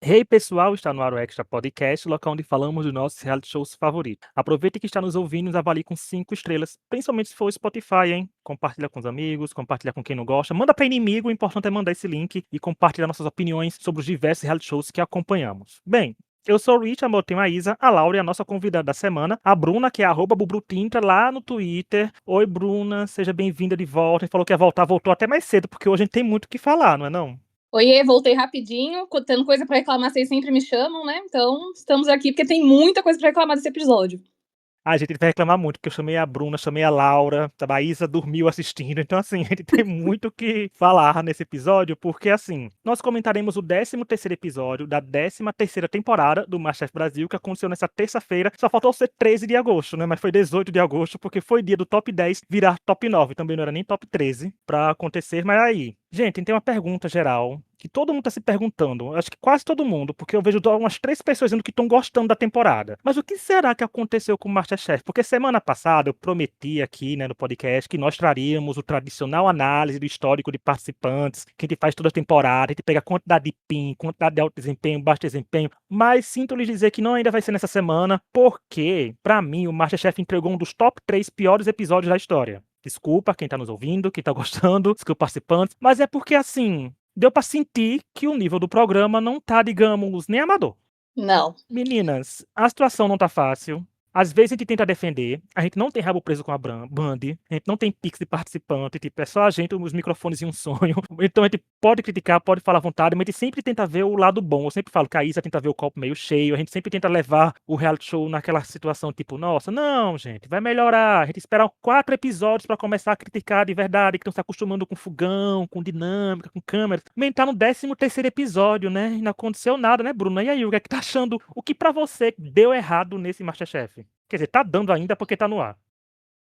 Hey pessoal, está no ar o Extra Podcast, local onde falamos dos nossos reality shows favoritos. Aproveite que está nos ouvindo e nos avalie com 5 estrelas, principalmente se for o Spotify, hein? Compartilha com os amigos, compartilha com quem não gosta, manda para inimigo, o importante é mandar esse link e compartilhar nossas opiniões sobre os diversos reality shows que acompanhamos. Bem, eu sou o Rich, amor, tenho a Isa, a Laura e a nossa convidada da semana, a Bruna, que é @bubrutintra lá no Twitter. Oi, Bruna, seja bem-vinda de volta. A gente falou que ia voltar, voltou até mais cedo, porque hoje a gente tem muito o que falar, não é não? Oiê, voltei rapidinho, tendo coisa pra reclamar, vocês sempre me chamam, né? Então, estamos aqui porque tem muita coisa pra reclamar desse episódio. A gente vai reclamar muito, porque eu chamei a Bruna, chamei a Laura, a Isa dormiu assistindo, então assim, a gente tem muito o que falar nesse episódio, porque assim, nós comentaremos o 13º episódio da 13ª temporada do MasterChef Brasil, que aconteceu nessa terça-feira, só faltou ser 13 de agosto, né, mas foi 18 de agosto, porque foi dia do top 10 virar top 9, também não era nem top 13 pra acontecer, mas aí, gente, tem uma pergunta geral, que todo mundo tá se perguntando, acho que quase todo mundo, porque eu vejo umas 3 pessoas dizendo que estão gostando da temporada. Mas o que será que aconteceu com o MasterChef? Porque semana passada eu prometi aqui, né, no podcast, que nós traríamos o tradicional análise do histórico de participantes, que a gente faz toda a temporada, a gente pega a quantidade de PIN, quantidade de alto desempenho, baixo desempenho, mas sinto lhes dizer que não ainda vai ser nessa semana, porque, pra mim, o MasterChef entregou um dos top 3 piores episódios da história. Desculpa quem tá nos ouvindo, quem tá gostando, desculpa participantes, mas é porque assim, deu pra sentir que o nível do programa não tá, digamos, nem amador. Não. Meninas, a situação não tá fácil. Às vezes a gente tenta defender, a gente não tem rabo preso com a Band, a gente não tem pix de participante, tipo, é só a gente, os microfones e um sonho. Então a gente pode criticar, pode falar à vontade, mas a gente sempre tenta ver o lado bom. Eu sempre falo que a Isa tenta ver o copo meio cheio, a gente sempre tenta levar o reality show naquela situação, tipo, nossa, não, gente, vai melhorar. A gente espera 4 episódios pra começar a criticar de verdade, que estão se acostumando com fogão, com dinâmica, com câmera. Também tá no 13º episódio, né? E não aconteceu nada, né, Bruna? E aí, o que é que tá achando? O que pra você deu errado nesse MasterChef? Quer dizer, tá dando ainda porque tá no ar.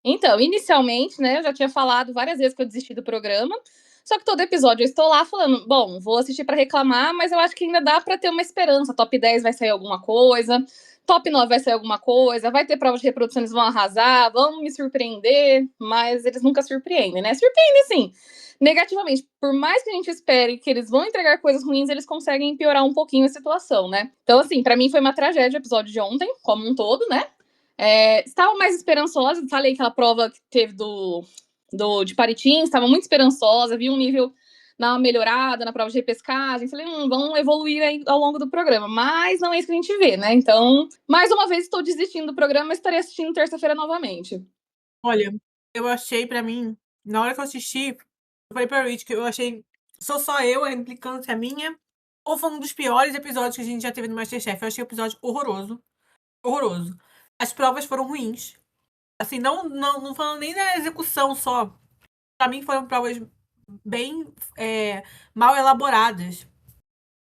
Então, inicialmente, né, eu já tinha falado várias vezes que eu desisti do programa, só que todo episódio eu estou lá falando, bom, vou assistir pra reclamar, mas eu acho que ainda dá pra ter uma esperança. Top 10 vai sair alguma coisa, top 9 vai sair alguma coisa, vai ter prova de reprodução, eles vão arrasar, vão me surpreender, mas eles nunca surpreendem, né? Surpreendem, sim, negativamente. Por mais que a gente espere que eles vão entregar coisas ruins, eles conseguem piorar um pouquinho a situação, né? Então, assim, pra mim foi uma tragédia o episódio de ontem, como um todo, né? Estava mais esperançosa, falei aquela prova que teve de Paritins, estava muito esperançosa, vi um nível dar uma melhorada na prova de repescagem, falei, vamos evoluir aí ao longo do programa, mas não é isso que a gente vê, né? Então, mais uma vez estou desistindo do programa, mas estarei assistindo terça-feira novamente. Olha, eu achei pra mim, na hora que eu assisti, eu falei pra Rich que eu achei, sou só eu, a implicância minha, ou foi um dos piores episódios que a gente já teve no MasterChef. Eu achei o episódio horroroso, horroroso. As provas foram ruins. Assim, não falando nem da execução só. Pra mim foram provas bem mal elaboradas.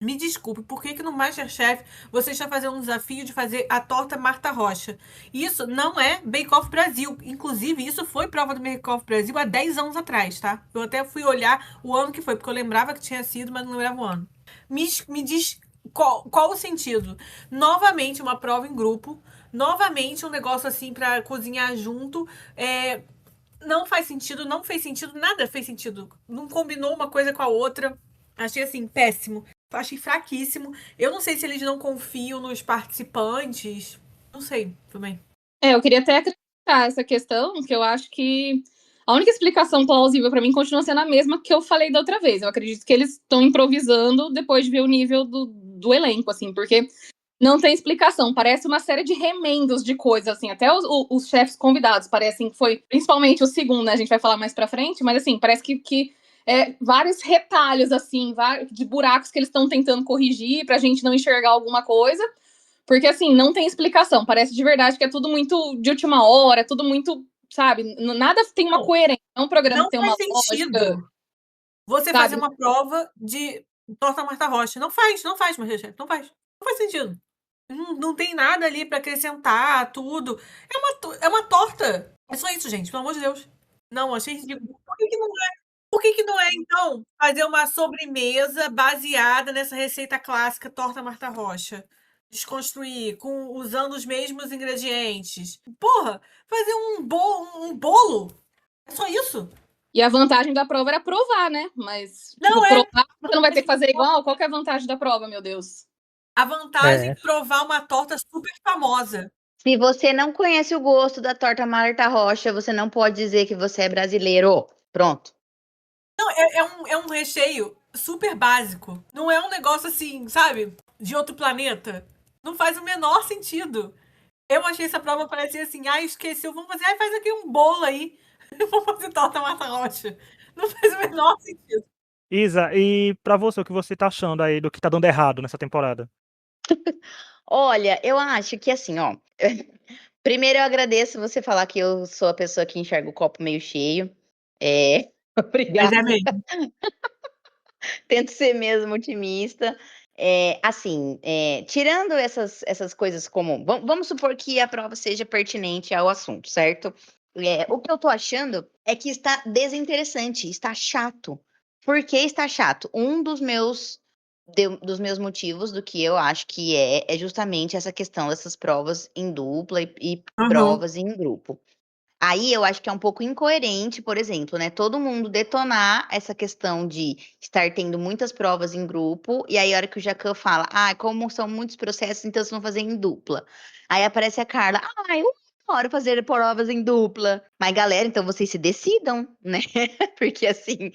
Me desculpe, por que no MasterChef você está fazendo um desafio de fazer a torta Marta Rocha? Isso não é Bake Off Brasil. Inclusive, isso foi prova do Bake Off Brasil há 10 anos atrás, tá? Eu até fui olhar o ano que foi, porque eu lembrava que tinha sido, mas não lembrava o ano. Me diz qual o sentido? Novamente uma prova em grupo, novamente um negócio assim para cozinhar junto. Não faz sentido, não fez sentido, nada fez sentido. Não combinou uma coisa com a outra. Achei assim, péssimo. Achei fraquíssimo. Eu não sei se eles não confiam nos participantes. Não sei também. Eu queria até acrescentar essa questão, que eu acho que a única explicação plausível pra mim continua sendo a mesma que eu falei da outra vez. Eu acredito que eles estão improvisando depois de ver o nível do elenco, assim, porque não tem explicação. Parece uma série de remendos de coisas, assim. Até os chefes convidados parecem que foi, principalmente o segundo, né? A gente vai falar mais pra frente, mas assim, parece que vários retalhos, assim, de buracos que eles estão tentando corrigir pra gente não enxergar alguma coisa. Porque, assim, não tem explicação. Parece de verdade que é tudo muito de última hora, tudo muito, sabe? Nada tem uma coerência. É um programa Não que tem faz uma lógica, sentido você fazer sabe? uma prova de torta Marta Rocha. Não faz, Masterchef. Não faz. Não faz sentido. Não tem nada ali pra acrescentar, tudo. É uma torta. É só isso, gente, pelo amor de Deus. Não, achei ridículo. Por que que não é? Por que que não é, então, fazer uma sobremesa baseada nessa receita clássica torta Marta Rocha? Desconstruir, usando os mesmos ingredientes. Porra, fazer um bolo. É só isso. E a vantagem da prova era provar, né? Mas, tipo, Não é. provar, você não vai ter que fazer igual. Qual que é a vantagem da prova, meu Deus? a vantagem É. de provar uma torta super famosa. Se você não conhece o gosto da torta Marta Rocha, você não pode dizer que você é brasileiro. Pronto. Não, é um recheio super básico. Não é um negócio assim, sabe? De outro planeta. Não faz o menor sentido. Eu achei essa prova parecia assim, esqueceu, vamos fazer, faz aqui um bolo aí. Vamos fazer torta Marta Rocha. Não faz o menor sentido. Isa, e pra você, o que você tá achando aí do que tá dando errado nessa temporada? Olha, eu acho que assim, ó. Primeiro eu agradeço você falar que eu sou a pessoa que enxerga o copo meio cheio. Mas Obrigada. é mesmo. Tento ser mesmo otimista. Assim, tirando essas coisas como. Vamos supor que a prova seja pertinente ao assunto, certo? O que eu tô achando é que está desinteressante, está chato. Por que está chato? Um dos meus motivos do que eu acho que é justamente essa questão dessas provas em dupla e Uhum. provas em grupo. Aí eu acho que é um pouco incoerente, por exemplo, né? Todo mundo detonar essa questão de estar tendo muitas provas em grupo, e aí a hora que o Jacan fala, como são muitos processos, então vocês vão fazer em dupla. Aí aparece a Carla, eu adoro fazer provas em dupla. Mas galera, então vocês se decidam, né? Porque assim,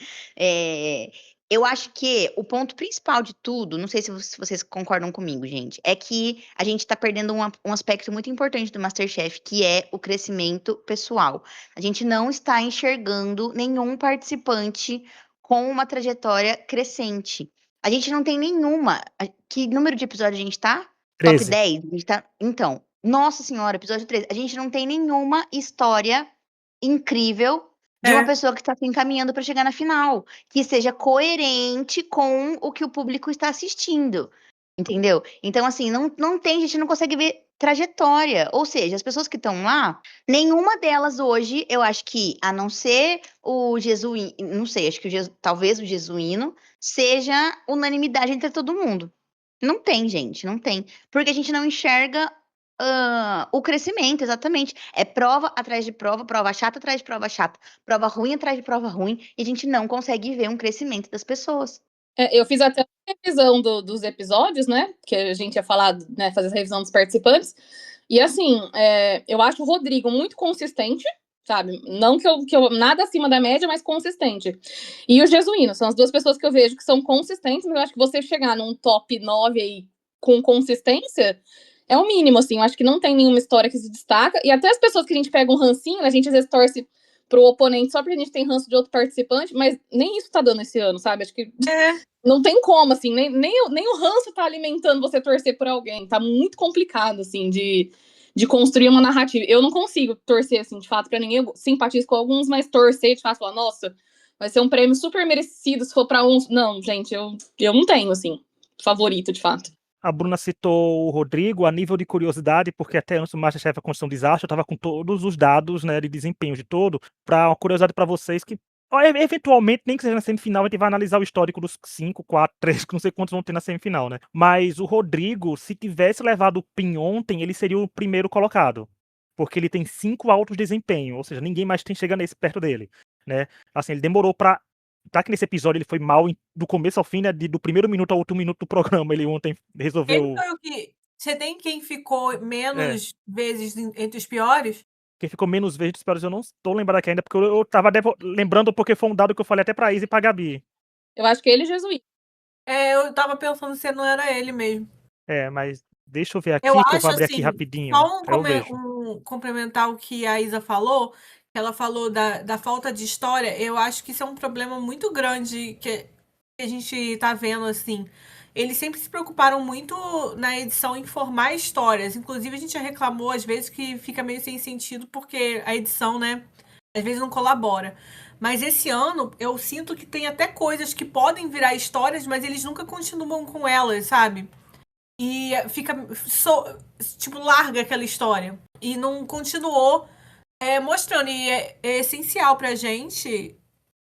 eu acho que o ponto principal de tudo, não sei se vocês concordam comigo, gente, é que a gente tá perdendo um aspecto muito importante do MasterChef, que é o crescimento pessoal. A gente não está enxergando nenhum participante com uma trajetória crescente. A gente não tem nenhuma. Que número de episódio a gente tá? Top 13. 10? A gente tá. Então, nossa senhora, episódio 13. A gente não tem nenhuma história incrível de uma É. pessoa que está se encaminhando para chegar na final, que seja coerente com o que o público está assistindo, entendeu? Então, assim, não tem, a gente não consegue ver trajetória, ou seja, as pessoas que estão lá, nenhuma delas hoje, eu acho que, a não ser o Jesuíno, não sei, acho que talvez o Jesuíno seja unanimidade entre todo mundo. Não tem, gente, não tem. Porque a gente não enxerga o crescimento, exatamente. É prova atrás de prova chata atrás de prova ruim atrás de prova ruim, e a gente não consegue ver um crescimento das pessoas. Eu fiz até uma revisão dos episódios, né? Que a gente ia falar, né? Fazer essa revisão dos participantes. E assim, eu acho o Rodrigo muito consistente, sabe? Não que eu nada acima da média, mas consistente. E o Jesuíno, são as duas pessoas que eu vejo que são consistentes, mas eu acho que você chegar num top 9 aí com consistência é o mínimo, assim. Eu acho que não tem nenhuma história que se destaca. E até as pessoas que a gente pega um rancinho, a gente às vezes torce pro oponente só porque a gente tem ranço de outro participante, mas nem isso tá dando esse ano, sabe? Acho que não tem como, assim, nem o ranço tá alimentando você torcer por alguém. Tá muito complicado, assim, de construir uma narrativa. Eu não consigo torcer, assim, de fato, pra ninguém. Eu simpatizo com alguns, mas torcer, de fato, falar, nossa, vai ser um prêmio super merecido se for pra uns. Não, gente, eu não tenho, assim, favorito, de fato. A Bruna citou o Rodrigo a nível de curiosidade, porque até antes do MasterChef a Construção de Desastre, eu estava com todos os dados, né, de desempenho de todo, para uma curiosidade para vocês que, eventualmente, nem que seja na semifinal, a gente vai analisar o histórico dos 5, 4, 3, que não sei quantos vão ter na semifinal, né? Mas o Rodrigo, se tivesse levado o PIN ontem, ele seria o primeiro colocado. Porque ele tem 5 altos desempenho, ou seja, ninguém mais tem chegando nesse perto dele, né? Assim, ele demorou para tá que nesse episódio ele foi mal do começo ao fim, né? Do primeiro minuto ao último minuto do programa. Ele ontem resolveu. Ele foi o que. Você tem quem ficou menos vezes entre os piores? Quem ficou menos vezes dos piores, eu não estou lembrado aqui ainda, porque eu tava lembrando porque foi um dado que eu falei até pra Isa e pra Gabi. Eu acho que ele e Jesuíno. Eu tava pensando se não era ele mesmo. Mas deixa eu ver aqui, Eu que eu vou acho, abrir aqui assim, rapidinho. só Eu vejo. complementar o que a Isa falou, ela falou da falta de história, eu acho que isso é um problema muito grande que a gente tá vendo, assim. Eles sempre se preocuparam muito na edição em formar histórias. Inclusive, a gente já reclamou, às vezes, que fica meio sem sentido, porque a edição, né, às vezes não colabora. Mas esse ano, eu sinto que tem até coisas que podem virar histórias, mas eles nunca continuam com elas, sabe? E fica tipo, larga aquela história. E não continuou mostrando. E é essencial pra gente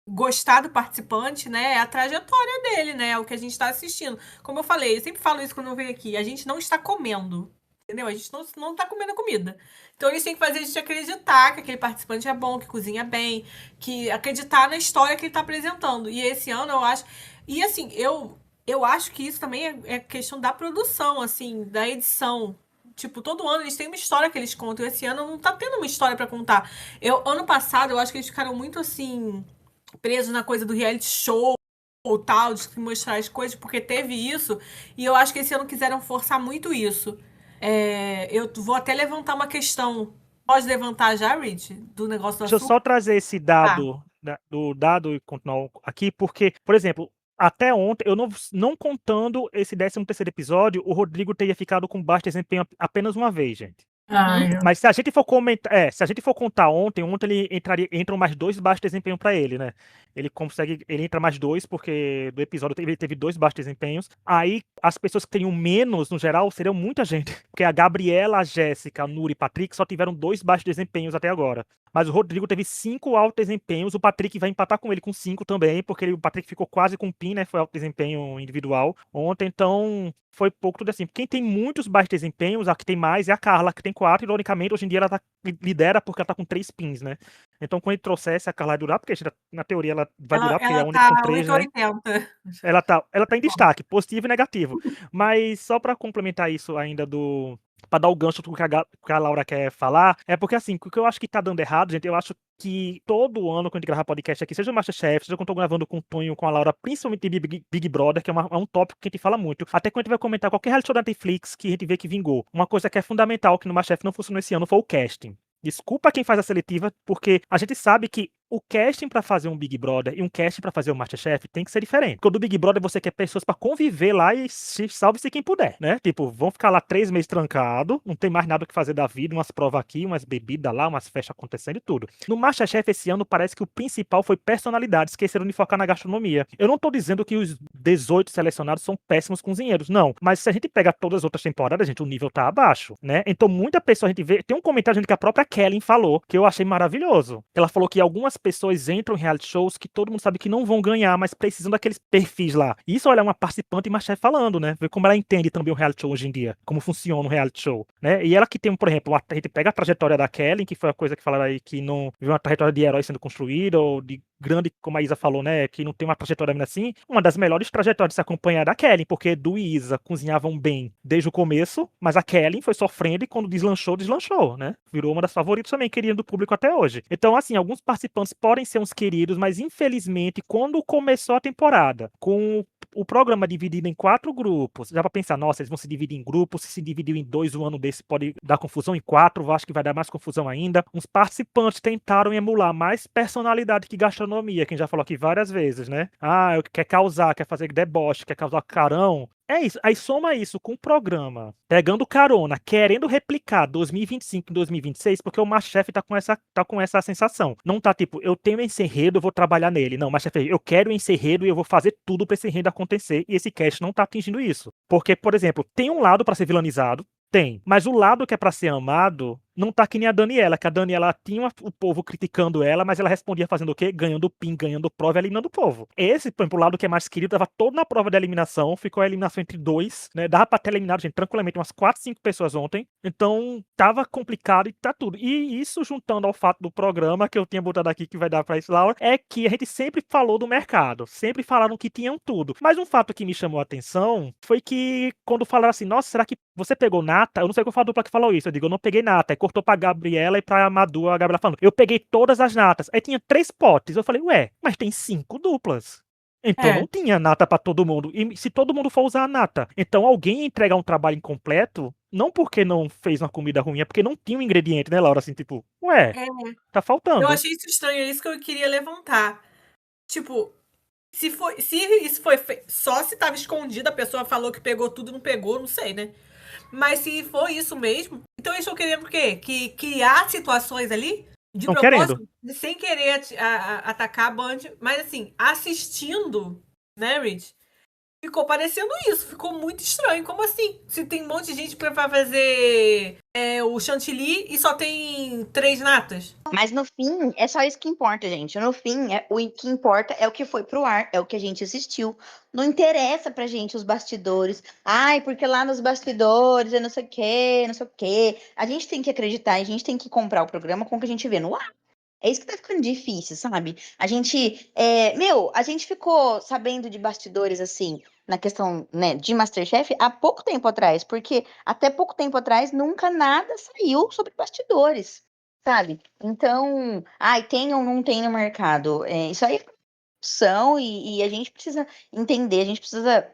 gostar do participante, né? É a trajetória dele, né? É o que a gente tá assistindo. Como eu falei, eu sempre falo isso quando eu venho aqui. A gente não está comendo. Entendeu? A gente não tá comendo comida. Então eles têm que fazer a gente acreditar que aquele participante é bom, que cozinha bem, que acreditar na história que ele tá apresentando. E esse ano eu acho. E assim, eu acho que isso também é questão da produção, assim, da edição. Tipo, todo ano eles têm uma história que eles contam. E esse ano não tá tendo uma história pra contar. Ano passado, eu acho que eles ficaram muito, assim, presos na coisa do reality show ou tal, de mostrar as coisas, porque teve isso. E eu acho que esse ano quiseram forçar muito isso. Eu vou até levantar uma questão. Pode levantar já, Rich? Do negócio do Deixa eu açúcar? só trazer esse Tá. dado do dado e continuar aqui, porque, por exemplo, até ontem, eu não contando esse 13º episódio, o Rodrigo teria ficado com baixo desempenho apenas uma vez, gente. Mas se a gente for comentar, se a gente for contar ontem ele entram mais 2 baixos desempenho para ele, né? Ele entra mais 2 porque do episódio ele teve 2 baixos desempenhos. Aí as pessoas que teriam menos no geral seriam muita gente, porque a Gabriela, a Jéssica, a Nuri e Patrick só tiveram 2 baixos desempenhos até agora. Mas o Rodrigo teve 5 altos desempenhos, o Patrick vai empatar com ele com 5 também, porque o Patrick ficou quase com o PIN, né? Foi alto desempenho individual ontem, então foi pouco tudo assim. Quem tem muitos baixos desempenhos, a que tem mais é a Carla, que tem 4, ironicamente, hoje em dia ela lidera porque ela tá com 3 pins, né? Então, quando ele trouxesse, a Carla vai durar, porque na teoria ela vai durar, porque é a Ela única com tá 3, né? 880. Ela tá em destaque, positivo e negativo. Mas só pra complementar isso ainda pra dar o gancho do que a Laura quer falar, é porque assim, o que eu acho que tá dando errado, gente, eu acho que todo ano, quando a gente grava podcast aqui, seja o Masterchef, seja quando eu tô gravando com o Tonho, com a Laura, principalmente de Big Brother, que é um tópico que a gente fala muito. Até quando a gente vai comentar qualquer reality show da Netflix que a gente vê que vingou. Uma coisa que é fundamental que no Masterchef não funcionou esse ano foi o casting. Desculpa quem faz a seletiva, porque a gente sabe que o casting pra fazer um Big Brother e um casting pra fazer um Masterchef tem que ser diferente. Porque o do Big Brother você quer pessoas pra conviver lá e salve-se quem puder, né? Tipo, vão ficar lá 3 meses trancado, não tem mais nada o que fazer da vida, umas provas aqui, umas bebidas lá, umas festas acontecendo e tudo. No Masterchef esse ano parece que o principal foi personalidade, esqueceram de focar na gastronomia. Eu não tô dizendo que os 18 selecionados são péssimos cozinheiros, não. Mas se a gente pega todas as outras temporadas, gente, o nível tá abaixo, né? Então muita pessoa a gente vê, tem um comentário gente, que a própria Kellen falou, que eu achei maravilhoso. Ela falou que algumas pessoas entram em reality shows que todo mundo sabe que não vão ganhar, mas precisam daqueles perfis lá. Isso, olha, é uma participante e Masterchef falando, né? Ver como ela entende também o reality show hoje em dia, como funciona um reality show, né? E ela que tem, por exemplo, a gente pega a trajetória da Kellen, que foi a coisa que falaram aí que não viu uma trajetória de herói sendo construída, ou de grande, como a Isa falou, né, que não tem uma trajetória assim, uma das melhores trajetórias de se acompanhar é da Kellen, porque Edu e Isa cozinhavam bem desde o começo, mas a Kellen foi sofrendo e quando deslanchou, né? Virou uma das favoritas também, querida do público até hoje. Então, assim, alguns participantes podem ser uns queridos, mas infelizmente, quando começou a temporada, com o programa dividido em 4 grupos, já pra pensar, nossa, eles vão se dividir em grupos, se dividiu em 2, um ano desse pode dar confusão, em 4, eu acho que vai dar mais confusão ainda. Uns participantes tentaram emular mais personalidade que gastronomia, quem já falou aqui várias vezes, né? Quer causar, quer fazer deboche, quer causar carão. É isso. Aí soma isso com o programa, pegando carona, querendo replicar 2025 em 2026, porque o Masterchef tá com essa sensação. Não tá tipo, eu tenho esse enredo, eu vou trabalhar nele. Não, Masterchef, eu quero esse enredo e eu vou fazer tudo pra esse enredo acontecer. E esse cast não tá atingindo isso. Porque, por exemplo, tem um lado pra ser vilanizado, tem. Mas o lado que é pra ser amado não tá que nem a Daniela, que a Daniela tinha o povo criticando ela, mas ela respondia fazendo o quê? Ganhando PIN, ganhando prova e eliminando o povo. Esse, por exemplo, o lado que é mais querido, tava todo na prova da eliminação, ficou a eliminação entre 2, né? Dava pra ter eliminado, gente, tranquilamente, umas 4, 5 pessoas ontem. Então, tava complicado e tá tudo. E isso, juntando ao fato do programa, que eu tinha botado aqui, que vai dar pra isso, Laura, é que a gente sempre falou do mercado, sempre falaram que tinham tudo. Mas um fato que me chamou a atenção foi que, quando falaram assim, nossa, será que você pegou nata? Eu não sei qual foi a dupla que falou isso. Eu digo, eu não peguei nata. Aí cortou pra Gabriela e pra Madu, a Gabriela falando, eu peguei todas as natas. Aí tinha 3 potes. Eu falei, ué, mas tem 5 duplas. Então não tinha nata pra todo mundo. E se todo mundo for usar a nata, então alguém ia entregar um trabalho incompleto, não porque não fez uma comida ruim, é porque não tinha um ingrediente, né, Laura? Assim, tipo, ué, tá Eu faltando. achei isso estranho, é isso que eu queria levantar. Tipo, se isso foi só se tava escondido, a pessoa falou que pegou tudo, não pegou, não sei, né? Mas se for isso mesmo, então eles estão querendo o quê? Que criar situações ali de Estão querendo. propósito, sem querer atacar a Band, mas assim, assistindo, né, Rich? Ficou parecendo isso, ficou muito estranho. Como assim? Se tem um monte de gente pra fazer o chantilly e só tem 3 natas? Mas no fim, é só isso que importa, gente. No fim, o que importa é o que foi pro ar, é o que a gente assistiu. Não interessa pra gente os bastidores. Ai, porque lá nos bastidores é não sei o quê, não sei o quê. A gente tem que acreditar, a gente tem que comprar o programa com o que a gente vê no ar. É isso que tá ficando difícil, sabe? A gente, a gente ficou sabendo de bastidores, assim, na questão, né, de MasterChef há pouco tempo atrás, porque até pouco tempo atrás nunca nada saiu sobre bastidores, sabe? Então, ai, tem ou não tem no mercado? Isso aí é produção e a gente precisa entender, a gente precisa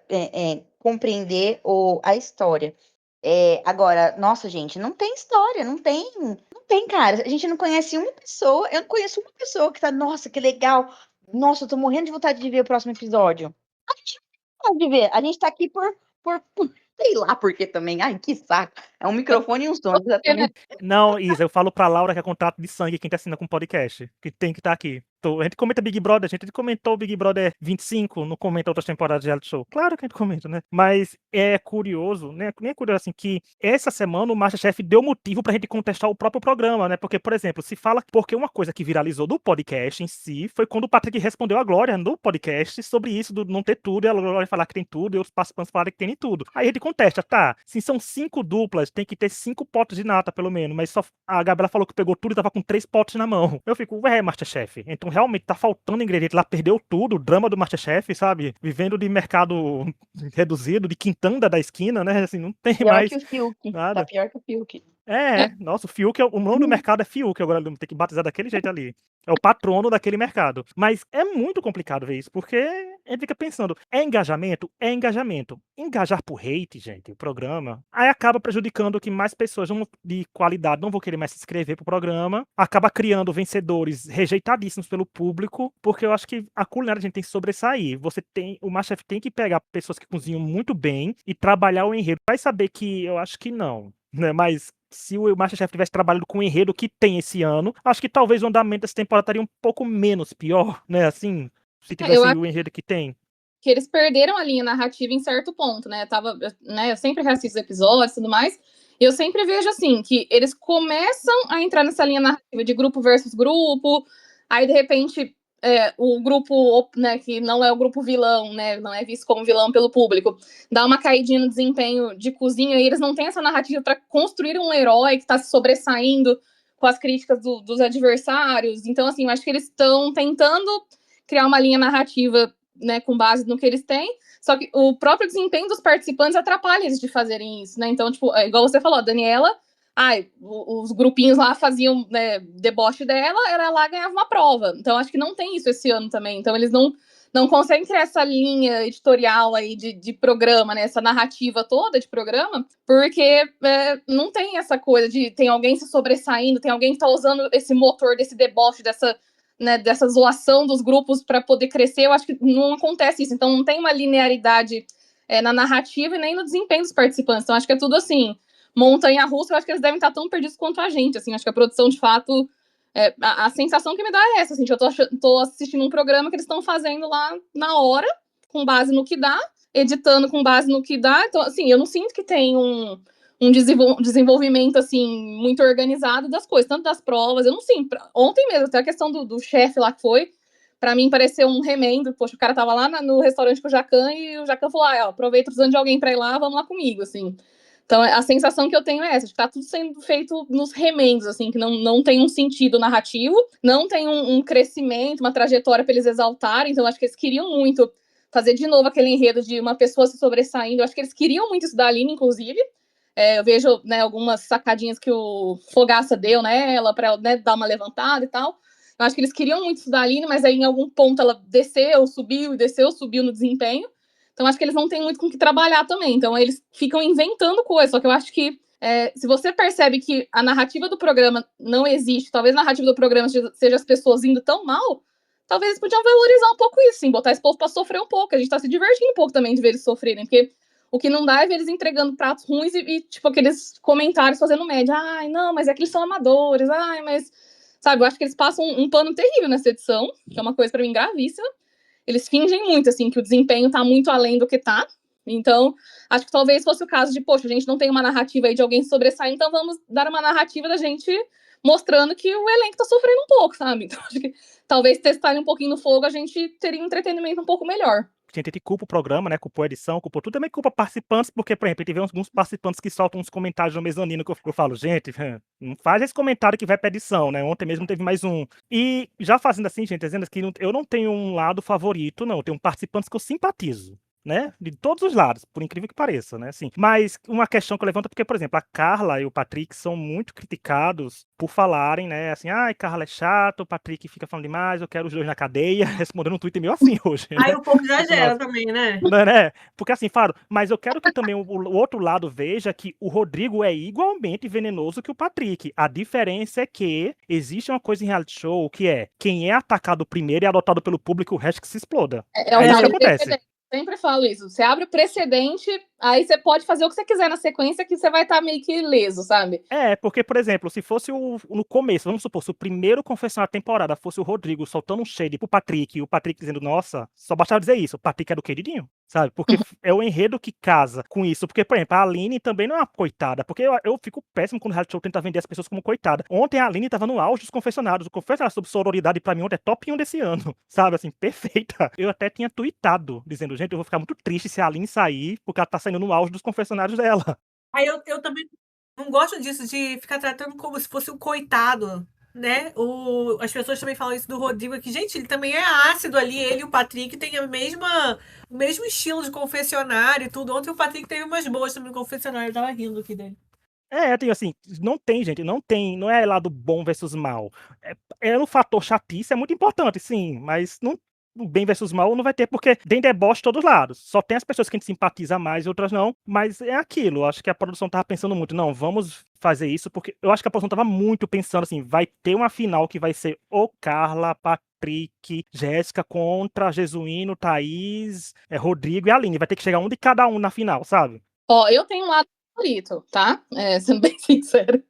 compreender a história. Agora, nossa, gente, não tem história, não tem, cara. A gente não conhece uma pessoa, eu não conheço uma pessoa que tá, nossa, que legal. Nossa, eu tô morrendo de vontade de ver o próximo episódio. A gente não pode ver, a gente tá aqui sei lá por quê também. Ai, que saco. É um microfone e um som, Porque, né, exatamente. Não, Isa, eu falo pra Laura que é contrato de sangue quem tá assinando com o podcast, que tem que estar aqui. A gente comenta Big Brother, a gente comentou o Big Brother 25, não comenta outras temporadas de reality show. Claro que a gente comenta, né? Mas é curioso, né? Nem é curioso assim, que essa semana o MasterChef deu motivo pra gente contestar o próprio programa, né? Porque, por exemplo, se fala, porque uma coisa que viralizou do podcast em si foi quando o Patrick respondeu a Glória no podcast sobre isso, do não ter tudo, e a Glória falar que tem tudo, e os participantes falaram que tem tudo. Aí a gente contesta, tá? Se são 5 duplas, tem que ter 5 potes de nata, pelo menos, mas só a Gabriela falou que pegou tudo e tava com 3 potes na mão. Eu fico, MasterChef, então realmente tá faltando ingrediente, lá perdeu tudo, o drama do MasterChef, sabe? Vivendo de mercado reduzido, de quintanda da esquina, né? Assim, não tem Pior mais que o Fiuk. Tá nada. pior que o Fiuk. Nossa, o Fiuk, o nome do mercado é Fiuk, agora tem que batizar daquele jeito ali. É o patrono daquele mercado. Mas é muito complicado ver isso, porque a gente fica pensando, é engajamento? É engajamento. Engajar por hate, gente, o programa, aí acaba prejudicando que mais pessoas de qualidade não vão querer mais se inscrever pro programa, acaba criando vencedores rejeitadíssimos pelo público, porque eu acho que a culinária a gente tem que sobressair. O MasterChef tem que pegar pessoas que cozinham muito bem e trabalhar o enredo. Vai saber que eu acho que não, né? Mas se o MasterChef tivesse trabalhado com o enredo que tem esse ano, acho que talvez o andamento dessa temporada estaria um pouco menos pior, né? Assim, se eu tivesse acho o enredo que tem. que eles perderam a linha narrativa em certo ponto, né? Eu sempre reassisto os episódios e tudo mais, e eu sempre vejo assim, que eles começam a entrar nessa linha narrativa de grupo versus grupo, aí de repente o grupo, né, que não é o grupo vilão, né, não é visto como vilão pelo público, dá uma caidinha no desempenho de cozinha, e eles não têm essa narrativa para construir um herói que está se sobressaindo com as críticas dos adversários. Então, assim, eu acho que eles estão tentando criar uma linha narrativa, né, com base no que eles têm, só que o próprio desempenho dos participantes atrapalha eles de fazerem isso, né? Então, tipo, igual você falou, a Daniela, os grupinhos lá faziam, né, deboche dela, ela lá ganhava uma prova. Então, acho que não tem isso esse ano também. Então, eles não conseguem criar essa linha editorial aí de programa, né? Essa narrativa toda de programa, porque não tem essa coisa de tem alguém se sobressaindo, tem alguém que tá usando esse motor desse deboche, dessa zoação dos grupos para poder crescer. Eu acho que não acontece isso. Então, não tem uma linearidade na narrativa e nem no desempenho dos participantes. Então, acho que é tudo assim, montanha-russa. Eu acho que eles devem estar tão perdidos quanto a gente. Assim, acho que a produção, de fato, a sensação que me dá é essa. Assim, que eu tô assistindo um programa que eles estão fazendo lá na hora, com base no que dá, editando com base no que dá. Então, assim, eu não sinto que tem um desenvolvimento, assim, muito organizado das coisas, tanto das provas. Eu não sinto. Ontem mesmo, até a questão do chefe lá que foi, pra mim pareceu um remendo. Poxa, o cara tava lá no restaurante com o Jacan e o Jacan falou: aproveita precisando de alguém pra ir lá, vamos lá comigo, assim. Então, a sensação que eu tenho é essa, de que tá tudo sendo feito nos remendos, assim, que não tem um sentido narrativo, não tem um crescimento, uma trajetória pra eles exaltarem. Então, acho que eles queriam muito fazer de novo aquele enredo de uma pessoa se sobressaindo. Eu acho que eles queriam muito isso da Aline, inclusive. Eu vejo, né, algumas sacadinhas que o Fogaça deu nela para ela, né, dar uma levantada e tal. Eu acho que eles queriam muito isso da Aline, mas aí em algum ponto ela desceu, subiu no desempenho. Então acho que eles não têm muito com o que trabalhar também. Então eles ficam inventando coisas. Só que eu acho que se você percebe que a narrativa do programa não existe, talvez a narrativa do programa seja as pessoas indo tão mal, talvez eles podiam valorizar um pouco isso, sim, botar esse povo pra sofrer um pouco. A gente tá se divertindo um pouco também de ver eles sofrerem, porque o que não dá é ver eles entregando pratos ruins e tipo, aqueles comentários fazendo média. Ai, não, mas é que eles são amadores. Ai, mas... Sabe, eu acho que eles passam um pano terrível nessa edição, que é uma coisa pra mim gravíssima. Eles fingem muito, assim, que o desempenho tá muito além do que tá. Então, acho que talvez fosse o caso de, poxa, a gente não tem uma narrativa aí de alguém sobressair, então vamos dar uma narrativa da gente mostrando que o elenco tá sofrendo um pouco, sabe? Então, acho que talvez testarem um pouquinho no fogo, a gente teria um entretenimento um pouco melhor. gente culpa o programa, né? Culpou a edição, culpou tudo, também culpa participantes, porque, por exemplo, teve alguns participantes que soltam uns comentários no mezanino que eu falo, gente, não faz esse comentário que vai pra edição, né? Ontem mesmo teve mais um. E já fazendo assim, gente, dizendo que eu não tenho um lado favorito, não. Eu tenho participantes que eu simpatizo. Né? De todos os lados, por incrível que pareça, né? Assim, mas uma questão que eu levanto é porque, por exemplo, a Carla e o Patrick são muito criticados por falarem, né? Assim, ai, Carla é chato, o Patrick fica falando demais, eu quero os dois na cadeia, respondendo um Twitter meio assim hoje. Aí Né? um pouco Tipo, exagera nossa, também, né? né? Porque assim, falo, mas eu quero que também o outro lado veja que o Rodrigo é igualmente venenoso que o Patrick. A diferença é que existe uma coisa em reality show que é quem é atacado primeiro e adotado pelo público, o resto que se exploda. É o É isso tal que do acontece. precedente. Sempre falo isso. Você abre o precedente, aí você pode fazer o que você quiser na sequência, que você vai estar meio que ileso, sabe? É, porque, por exemplo, se fosse no começo, vamos supor, se o primeiro confessionário da temporada fosse o Rodrigo soltando um shade pro Patrick, e o Patrick dizendo, nossa, só bastava dizer isso, o Patrick era o queridinho, sabe? Porque é o enredo que casa com isso. Porque, por exemplo, a Aline também não é uma coitada, porque eu fico péssimo quando o reality show tenta vender as pessoas como coitada. Ontem a Aline tava no auge dos confessionários. O confessionário sobre sororidade, pra mim, ontem é top 1 desse ano, sabe? Assim, perfeita. Eu até tinha tweetado, dizendo, gente, eu vou ficar muito triste se a Aline sair, porque ela tá saindo no auge dos confessionários dela. Aí eu também não gosto disso, de ficar tratando como se fosse um coitado, né? As pessoas também falam isso do Rodrigo aqui. Gente, ele também é ácido ali, ele e o Patrick têm o mesmo estilo de confessionário e tudo. Ontem o Patrick teve umas boas também no confessionário, eu tava rindo aqui dele. Tem assim, não tem, gente, não é lado bom versus mal. É no fator chatice, é muito importante, sim, mas não, o bem versus mal não vai ter, porque tem deboche de todos os lados. Só tem as pessoas que a gente simpatiza mais e outras não, mas é aquilo, eu acho que a produção tava pensando muito, não, vamos fazer isso, porque eu acho que a produção tava muito pensando assim, vai ter uma final que vai ser o Carla, Patrick, Jéssica contra Jesuíno, Thaís, Rodrigo e Aline, vai ter que chegar um de cada um na final, sabe? Ó, eu tenho um lado favorito, tá? Sendo bem sincero.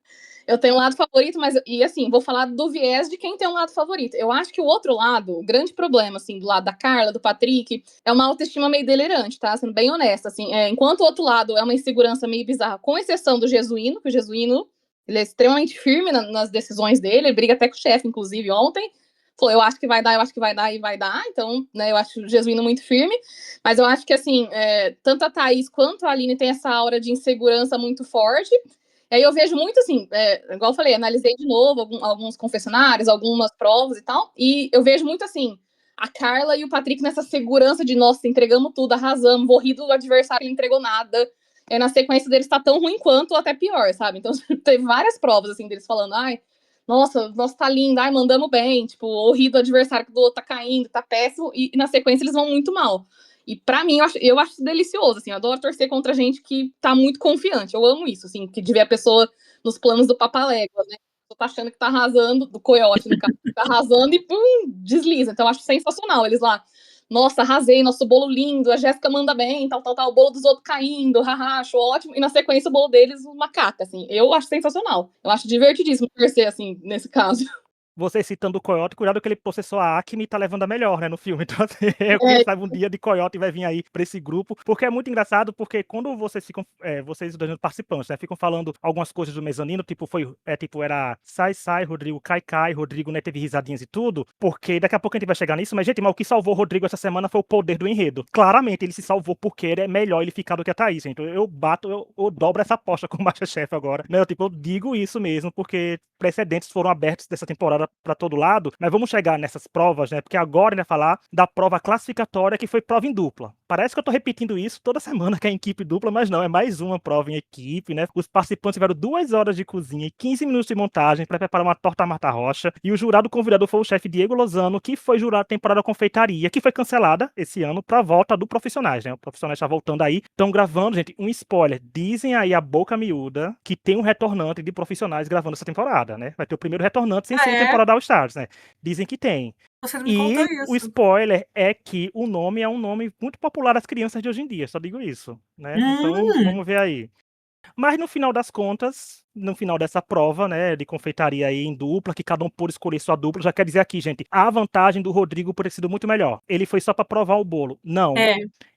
Eu tenho um lado favorito, mas, e assim, vou falar do viés de quem tem um lado favorito. Eu acho que o outro lado, o grande problema, assim, do lado da Carla, do Patrick, é uma autoestima meio delirante, tá? Sendo bem honesta, assim. Enquanto o outro lado é uma insegurança meio bizarra, com exceção do Jesuíno, que o Jesuíno, ele é extremamente firme nas decisões dele, ele briga até com o chefe, inclusive, ontem. Falou, eu acho que vai dar, eu acho que vai dar e vai dar. Então, né, eu acho o Jesuíno muito firme. Mas eu acho que, assim, tanto a Thaís quanto a Aline tem essa aura de insegurança muito forte. E aí eu vejo muito assim, igual eu falei, analisei de novo alguns confessionários, algumas provas e tal, e eu vejo muito assim, a Carla e o Patrick nessa segurança de, nossa, entregamos tudo, arrasamos, vou rir do adversário, ele não entregou nada. E na sequência deles tá tão ruim quanto ou até pior, sabe? Então teve várias provas, assim, deles falando, ai, nossa, tá lindo, ai, mandamos bem, tipo, ou rir do adversário que do outro tá caindo, tá péssimo, e na sequência eles vão muito mal. E pra mim, eu acho delicioso, assim, eu adoro torcer contra gente que tá muito confiante, eu amo isso, assim, que de ver a pessoa nos planos do Papalégua, né? Tá achando que tá arrasando, do Coyote, no caso, tá arrasando e pum, desliza. Então eu acho sensacional, eles lá, nossa, arrasei, nosso bolo lindo, a Jéssica manda bem, tal, o bolo dos outros caindo, haha, acho ótimo, e na sequência o bolo deles, uma caca, assim, eu acho sensacional, eu acho divertidíssimo torcer, assim, nesse caso. Você citando o Coyote, cuidado que ele processou a Acme e tá levando a melhor, né, no filme. Então, assim, quem sabe um dia de Coyote vai vir aí pra esse grupo. Porque é muito engraçado, porque quando vocês ficam, vocês os dois participantes, né, ficam falando algumas coisas do mezanino, tipo, era sai, Rodrigo cai, Rodrigo, né, teve risadinhas e tudo, porque daqui a pouco a gente vai chegar nisso, mas, gente, mas o que salvou o Rodrigo essa semana foi o poder do enredo. Claramente, ele se salvou porque é melhor ele ficar do que a Thaís, gente. Eu dobro essa aposta com o Masterchef agora, né, eu digo isso mesmo, porque precedentes foram abertos dessa temporada para todo lado, mas vamos chegar nessas provas, né? Porque agora a gente vai falar da prova classificatória, que foi prova em dupla. Parece que eu tô repetindo isso toda semana, que é em equipe dupla, mas não, é mais uma prova em equipe, né? Os participantes tiveram 2 horas de cozinha e 15 minutos de montagem para preparar uma torta Marta Rocha, e o jurado convidado foi o chefe Diego Lozano, que foi jurado da temporada Confeitaria, que foi cancelada esse ano para volta do Profissionais, né? O Profissionais tá voltando aí, estão gravando, gente, um spoiler, dizem aí a boca miúda que tem um retornante de Profissionais gravando essa temporada, né? Vai ter o primeiro retornante sem ser temporada All Stars, né? Dizem que tem. Você não me contou E isso. o spoiler é que o nome é um nome muito popular das crianças de hoje em dia, só digo isso, né? Então, vamos ver aí. Mas no final das contas, no final dessa prova, né, de confeitaria aí em dupla, que cada um pôde escolher sua dupla, já quer dizer aqui, gente, a vantagem do Rodrigo por ter sido muito melhor. Ele foi só pra provar o bolo. Não.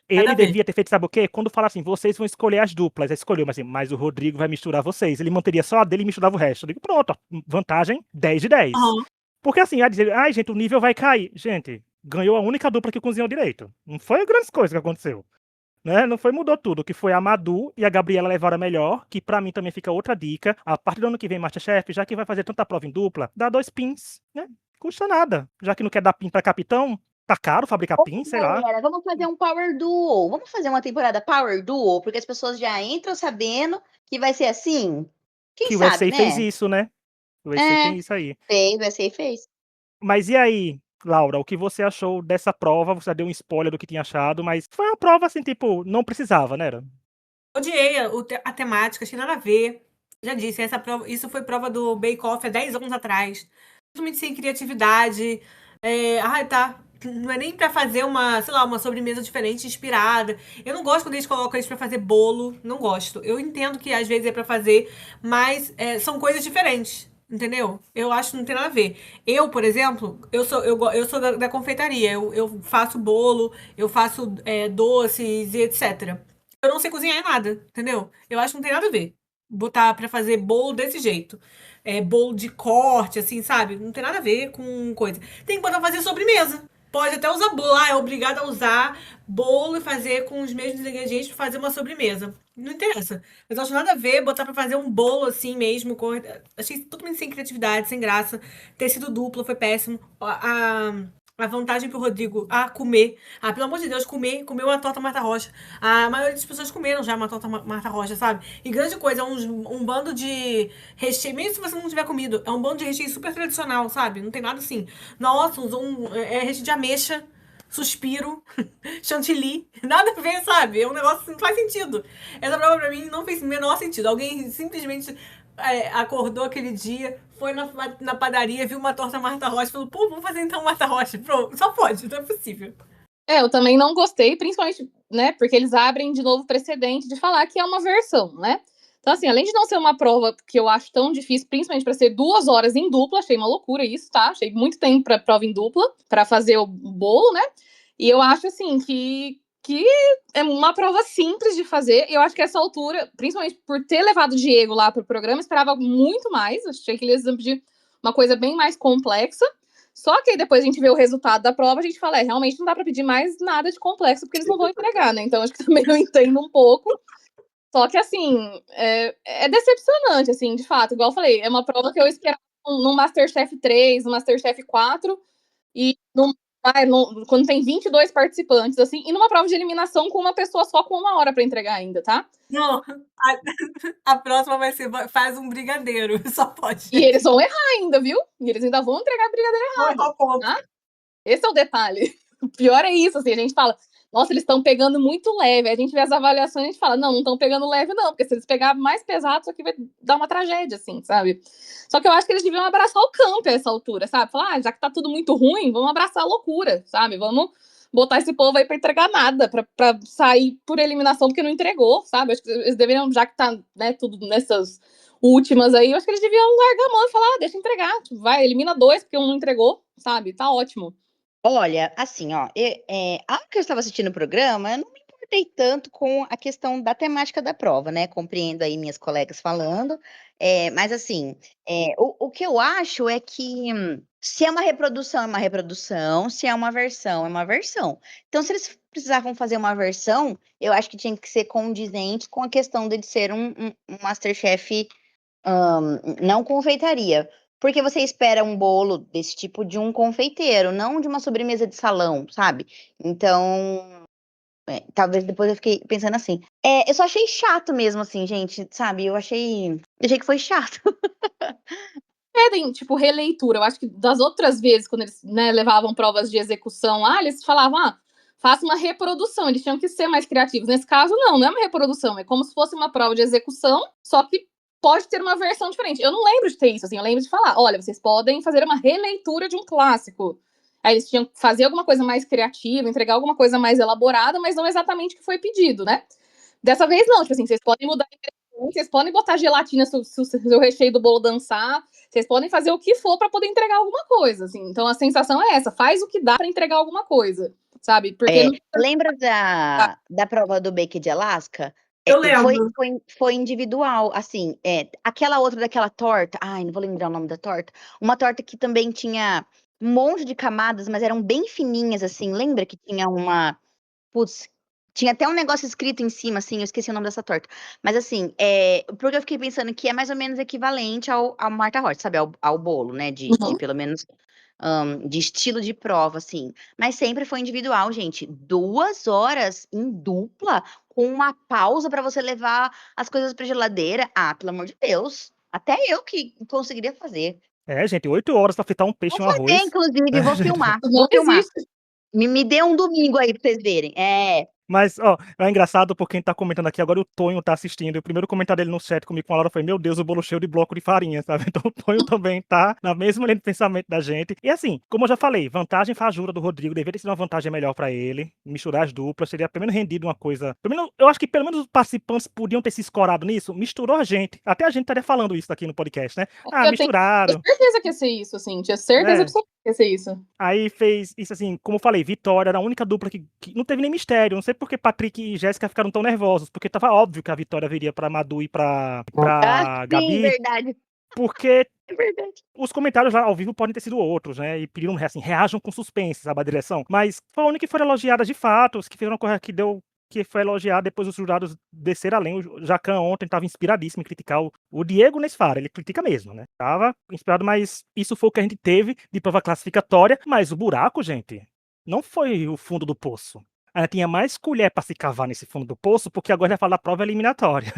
Ele devia ter feito, sabe o quê? Quando fala assim, vocês vão escolher as duplas, aí escolheu, mas assim, mas o Rodrigo vai misturar vocês. Ele manteria só a dele e misturava o resto. Eu digo, pronto, ó, vantagem 10 de 10. Uhum. Porque assim, a dizer, ai, gente, o nível vai cair. Gente, ganhou a única dupla que cozinhou direito. Não foi grandes coisas que aconteceu. Né? Não foi, mudou tudo. Que foi a Madu e a Gabriela levaram a melhor, que pra mim também fica outra dica. A partir do ano que vem, Masterchef, já que vai fazer tanta prova em dupla, dá 2 pins, né? Custa nada. Já que não quer dar pin pra capitão, tá caro fabricar pin, sei lá. Galera, vamos fazer um Power Duo. Vamos fazer uma temporada Power Duo, porque as pessoas já entram sabendo que vai ser assim. Quem Que o sabe, USA fez né? isso, né? O USA É, tem isso aí. fez, vai ser e fez. Mas e aí, Laura, o que você achou dessa prova? Você já deu um spoiler do que tinha achado, mas foi uma prova assim, tipo, não precisava, né? Odiei a temática, achei nada a ver. Já disse, isso foi prova do Bake Off há 10 anos atrás. Totalmente sem criatividade. Tá. Não é nem pra fazer uma sobremesa diferente, inspirada. Eu não gosto quando eles colocam eles pra fazer bolo. Não gosto. Eu entendo que às vezes é pra fazer, mas são coisas diferentes. Entendeu? Eu acho que não tem nada a ver. Eu, por exemplo, eu sou da confeitaria. Eu faço bolo, eu faço doces e etc. Eu não sei cozinhar nada, entendeu? Eu acho que não tem nada a ver. Botar pra fazer bolo desse jeito. Bolo de corte, assim, sabe? Não tem nada a ver com coisa. Tem que botar pra fazer sobremesa. Pode até usar bolo. É obrigado a usar bolo e fazer com os mesmos ingredientes pra fazer uma sobremesa. Não interessa. Mas eu acho nada a ver botar pra fazer um bolo assim mesmo. Achei totalmente sem criatividade, sem graça. Tecido duplo foi péssimo. A vantagem pro Rodrigo comer. Pelo amor de Deus, comer uma torta Marta Rocha. A maioria das pessoas comeram já uma torta Marta Rocha, sabe? E grande coisa, um bando de recheio, mesmo se você não tiver comido, é um bando de recheio super tradicional, sabe? Não tem nada assim. Nossa, recheio de ameixa, suspiro, chantilly, nada a ver, sabe? É um negócio que não faz sentido. Essa prova pra mim não fez o menor sentido. Alguém simplesmente acordou aquele dia, foi na padaria, viu uma torta Marta Rocha e falou, pô, vamos fazer então Marta Rocha. Pronto, só pode, não é possível. Eu também não gostei, principalmente, né, porque eles abrem de novo precedente de falar que é uma versão, né? Então, assim, além de não ser uma prova que eu acho tão difícil, principalmente para ser 2 horas em dupla, achei uma loucura isso, tá? Achei muito tempo para prova em dupla, para fazer o bolo, né? E eu acho, assim, que é uma prova simples de fazer. Eu acho que essa altura, principalmente por ter levado o Diego lá pro programa, esperava muito mais. Achei que eles iam pedir uma coisa bem mais complexa. Só que aí depois a gente vê o resultado da prova, a gente fala, realmente não dá para pedir mais nada de complexo, porque eles não vão entregar, né? Então acho que também eu entendo um pouco. Só que, assim, é decepcionante, assim, de fato. Igual eu falei, é uma prova que eu esperava no Masterchef 3, no Masterchef 4, e quando tem 22 participantes, assim, e numa prova de eliminação com uma pessoa só com 1 hora para entregar ainda, tá? Não, a próxima vai ser, faz um brigadeiro, só pode. E eles vão errar ainda, viu? E eles ainda vão entregar brigadeiro Não, errado. ponto. Tá? Esse é o detalhe. O pior é isso, assim, a gente fala, nossa, eles estão pegando muito leve. Aí a gente vê as avaliações e a gente fala, não estão pegando leve, não, porque se eles pegarem mais pesado, isso aqui vai dar uma tragédia, assim, sabe? Só que eu acho que eles deviam abraçar o campo a essa altura, sabe? Falar, já que tá tudo muito ruim, vamos abraçar a loucura, sabe? Vamos botar esse povo aí pra entregar nada, pra sair por eliminação porque não entregou, sabe? Acho que eles deveriam, já que tá, né, tudo nessas últimas aí, eu acho que eles deviam largar a mão e falar, deixa entregar, tipo, vai, elimina 2 porque um não entregou, sabe? Tá ótimo. Olha, assim, ó, a hora que eu estava assistindo o programa, eu não me importei tanto com a questão da temática da prova, né? Compreendo aí minhas colegas falando, mas assim, o que eu acho é que se é uma reprodução, se é uma versão, é uma versão. Então, se eles precisavam fazer uma versão, eu acho que tinha que ser condizente com a questão de ser um Masterchef não confeitaria. Porque você espera um bolo desse tipo de um confeiteiro, não de uma sobremesa de salão, sabe? Então, talvez depois eu fiquei pensando assim. Eu só achei chato mesmo, assim, gente, sabe? Eu achei que foi chato. Pedem, tipo, releitura. Eu acho que das outras vezes, quando eles, né, levavam provas de execução lá, eles falavam, faça uma reprodução. Eles tinham que ser mais criativos. Nesse caso, não é uma reprodução. É como se fosse uma prova de execução, só que pode ter uma versão diferente. Eu não lembro de ter isso, assim. Eu lembro de falar, olha, vocês podem fazer uma releitura de um clássico. Aí eles tinham que fazer alguma coisa mais criativa, entregar alguma coisa mais elaborada, mas não exatamente o que foi pedido, né? Dessa vez, não. Tipo assim, vocês podem mudar, vocês podem botar gelatina se o seu recheio do bolo dançar, vocês podem fazer o que for para poder entregar alguma coisa, assim. Então a sensação é essa, faz o que dá para entregar alguma coisa, sabe? Porque não... Lembra da prova do Bake de Alaska? Eu lembro. Foi individual, assim, aquela outra daquela torta, ai, não vou lembrar o nome da torta, uma torta que também tinha um monte de camadas, mas eram bem fininhas, assim. Lembra que tinha uma... Putz, tinha até um negócio escrito em cima, assim, eu esqueci o nome dessa torta. Mas assim, porque eu fiquei pensando que é mais ou menos equivalente ao Martha Hort, sabe? Ao bolo, né? De Uhum. pelo menos de estilo de prova, assim. Mas sempre foi individual, gente. 2 horas em dupla, com uma pausa pra você levar as coisas pra geladeira. Ah, pelo amor de Deus. Até eu que conseguiria fazer. É, gente, 8 horas pra fritar um peixe Vou e um fazer, arroz. inclusive, vou Gente, filmar. Não Vou filmar. existe. Me dê um domingo aí pra vocês verem. mas, ó, é engraçado porque quem tá comentando aqui agora, o Tonho tá assistindo. E o primeiro comentário dele no chat comigo com a Laura foi: Meu Deus, o bolo cheio de bloco de farinha, sabe? Então o Tonho também tá na mesma linha de pensamento da gente. E assim, como eu já falei, vantagem fajura do Rodrigo, deveria ter sido uma vantagem melhor pra ele. Misturar as duplas, seria pelo menos rendido uma coisa. Pelo menos, eu acho que pelo menos os participantes podiam ter se escorado nisso. Misturou a gente. Até a gente estaria falando isso aqui no podcast, né? Ah, Eu tenho misturaram. certeza que ia ser isso, assim. Tinha certeza É. absoluta que ia ser isso. Aí fez isso assim, como eu falei, Vitória era a única dupla que não teve nem mistério. Não sei por que Patrick e Jéssica ficaram tão nervosos, porque tava óbvio que a Vitória viria pra Madu e Ah, pra sim, Gabi, verdade. porque É verdade. os comentários lá ao vivo podem ter sido outros, né? E pediram assim, reajam com suspense, sabe, a direção. Mas foi a única que foram elogiadas de fato, os que fizeram uma coisa que foi elogiada, depois os jurados desceram além. O Jacan ontem estava inspiradíssimo em criticar o Diego Nesfara, ele critica mesmo, né? Tava inspirado, mas isso foi o que a gente teve de prova classificatória, mas o buraco, gente, não foi o fundo do poço. Ainda tinha mais colher para se cavar nesse fundo do poço, porque agora vai falar da prova eliminatória,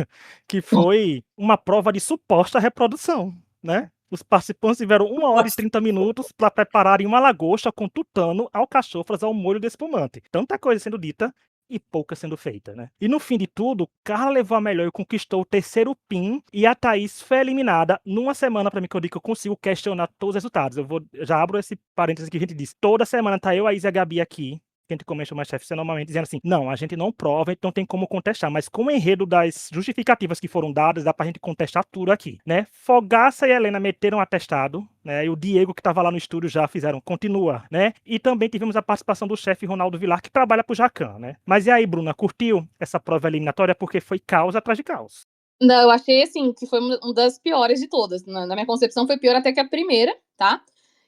que foi uma prova de suposta reprodução, né? Os participantes tiveram 1 hora e 30 minutos para prepararem uma lagosta com tutano, alcachofras ao molho de espumante. Tanta coisa sendo dita e pouca sendo feita, né? E no fim de tudo, Carla levou a melhor e conquistou o terceiro pin, e a Thaís foi eliminada numa semana. Para mim, que eu digo que eu consigo questionar todos os resultados. Já abro esse parênteses que a gente disse. Toda semana tá eu, a Isa e a Gabi aqui, que a gente comenta o MasterChef normalmente, dizendo assim, não, a gente não prova, então tem como contestar, mas com o enredo das justificativas que foram dadas, dá pra gente contestar tudo aqui, né? Fogaça e Helena meteram atestado, né? E o Diego, que tava lá no estúdio, já fizeram, continua, né? E também tivemos a participação do chefe Ronaldo Vilar, que trabalha pro Jacan, né? Mas e aí, Bruna, curtiu essa prova eliminatória? Porque foi caos atrás de caos. Não, eu achei, assim, que foi uma das piores de todas. Na minha concepção, foi pior até que a primeira, tá?